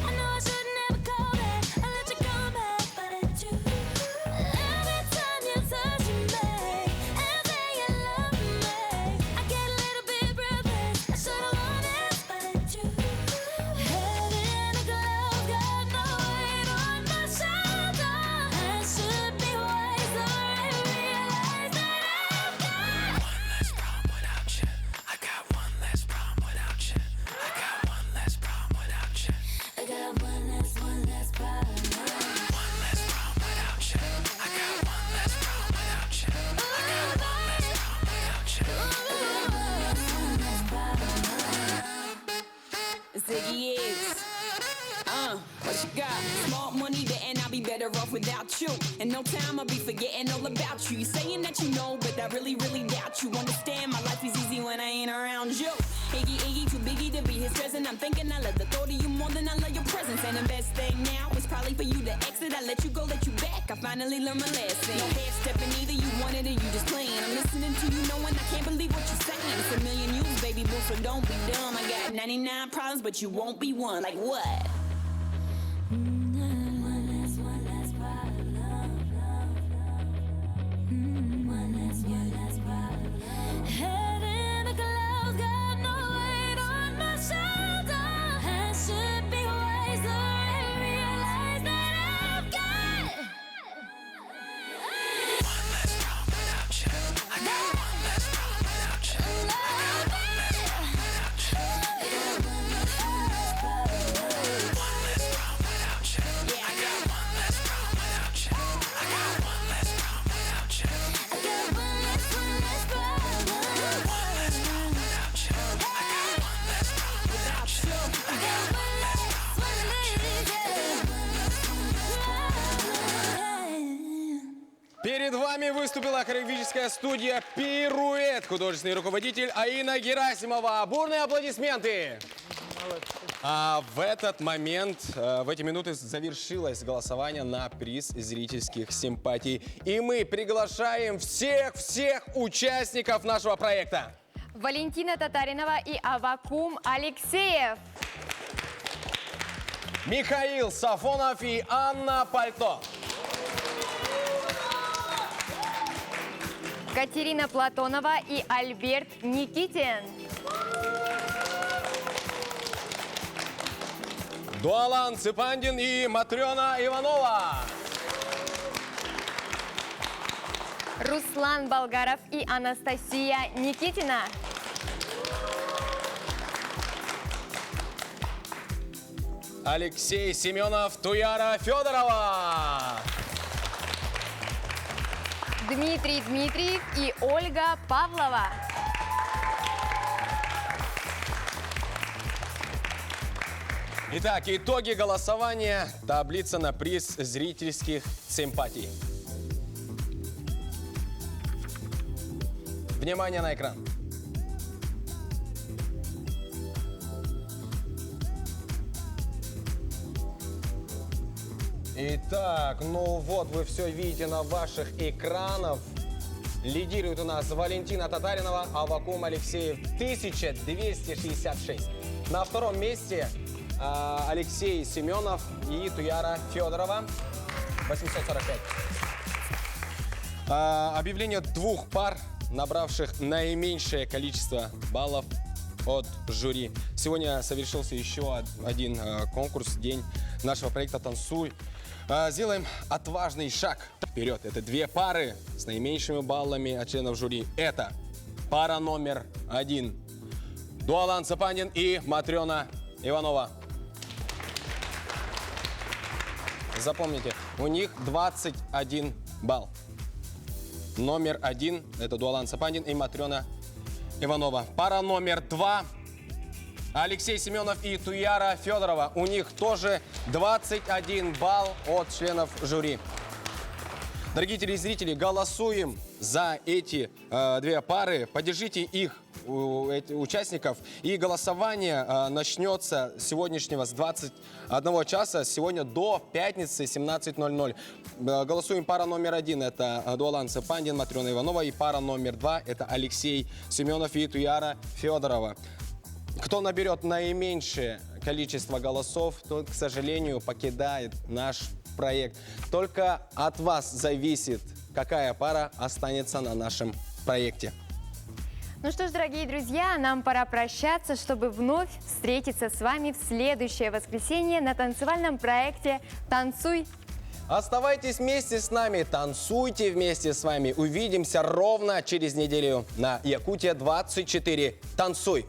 I know I should never call back. I let you come back, but it's you. Every time you touch me and say you love me, I get a little bit breathless. I should've known it, but it's you. Head in a glove, got no weight on my shoulder. I should be wiser and realize that I've got one less problem without you. I got one less problem without you. I got one less problem without you. I got one less problem. One less problem without you. I got one less problem without you. I got one less problem without you. Ziggy X. What you got? Small money there and I'll be better off without you. In no time I'll be forgetting all about you. You saying that you know, but I really, really doubt you. Understand my life is easy when I ain't around you. Iggy, Iggy, too biggie to be his present. I'm thinking I love the thought of you more than I love your presence. And the best thing now is probably for you to exit. I let you go, let you back. I finally learned my lesson. No half stepping either, you wanted it, you just playing. I'm listening to you knowing I can't believe what you're saying. It's a million yous, baby boo, so don't be dumb. I got 99 problems, but you won't be one. Like what? Head in a glove, got no weight on my shoulder. I should be wiser and realize that I've got one less problem without you. I got one less problem without you. I got one less problem without you. I got one less problem without you. Yeah, I got one less problem without you. I got one less problem without you. I got one less problem. One less problem without you. I got one less problem without you. I got one less Перед вами выступила хореографическая студия «Пируэт», художественный руководитель Аина Герасимова. Бурные аплодисменты! А в этот момент, в эти минуты завершилось голосование на приз зрительских симпатий. И мы приглашаем всех участников нашего проекта. Валентина Татаринова и Авакум Алексеев. Михаил Сафонов и Анна Пальто. Катерина Платонова и Альберт Никитин. Дуалан Цыпандин и Матрена Иванова. Руслан Болгаров и Анастасия Никитина. Алексей Семенов, Туяра Федорова. Дмитрий Дмитриев и Ольга Павлова. Итак, итоги голосования. Таблица на приз зрительских симпатий. Внимание на экран. Итак, ну вот вы все видите на ваших экранах. Лидирует у нас Валентина Татаринова, Авакум Алексеев 1266. На втором месте Алексей Семенов и Туяра Федорова 845. Объявление двух пар, набравших наименьшее количество баллов от жюри. Сегодня совершился еще один конкурс, день нашего проекта «Танцуй». Сделаем отважный шаг вперед. Это две пары с наименьшими баллами от членов жюри. Это пара номер 1. Дуалан Цапанин и Матрена Иванова. Запомните, у них 21 балл. Номер 1 – это Дуалан Цапанин и Матрена Иванова. Пара номер 2 – Алексей Семенов и Туяра Федорова. У них тоже 21 балл от членов жюри. Дорогие телезрители, голосуем за эти две пары. Поддержите их, участников. И голосование начнется с сегодняшнего с 21 часа, сегодня до пятницы 17:00. Голосуем пара номер 1. Это Дуалан Цапанин, Матрена Иванова. И пара номер 2. Это Алексей Семенов и Туяра Федорова. Кто наберет наименьшее количество голосов, тот, к сожалению, покидает наш проект. Только от вас зависит, какая пара останется на нашем проекте. Ну что ж, дорогие друзья, нам пора прощаться, чтобы вновь встретиться с вами в следующее воскресенье на танцевальном проекте «Танцуй». Оставайтесь вместе с нами, танцуйте вместе с вами. Увидимся ровно через неделю на Якутия 24. Танцуй!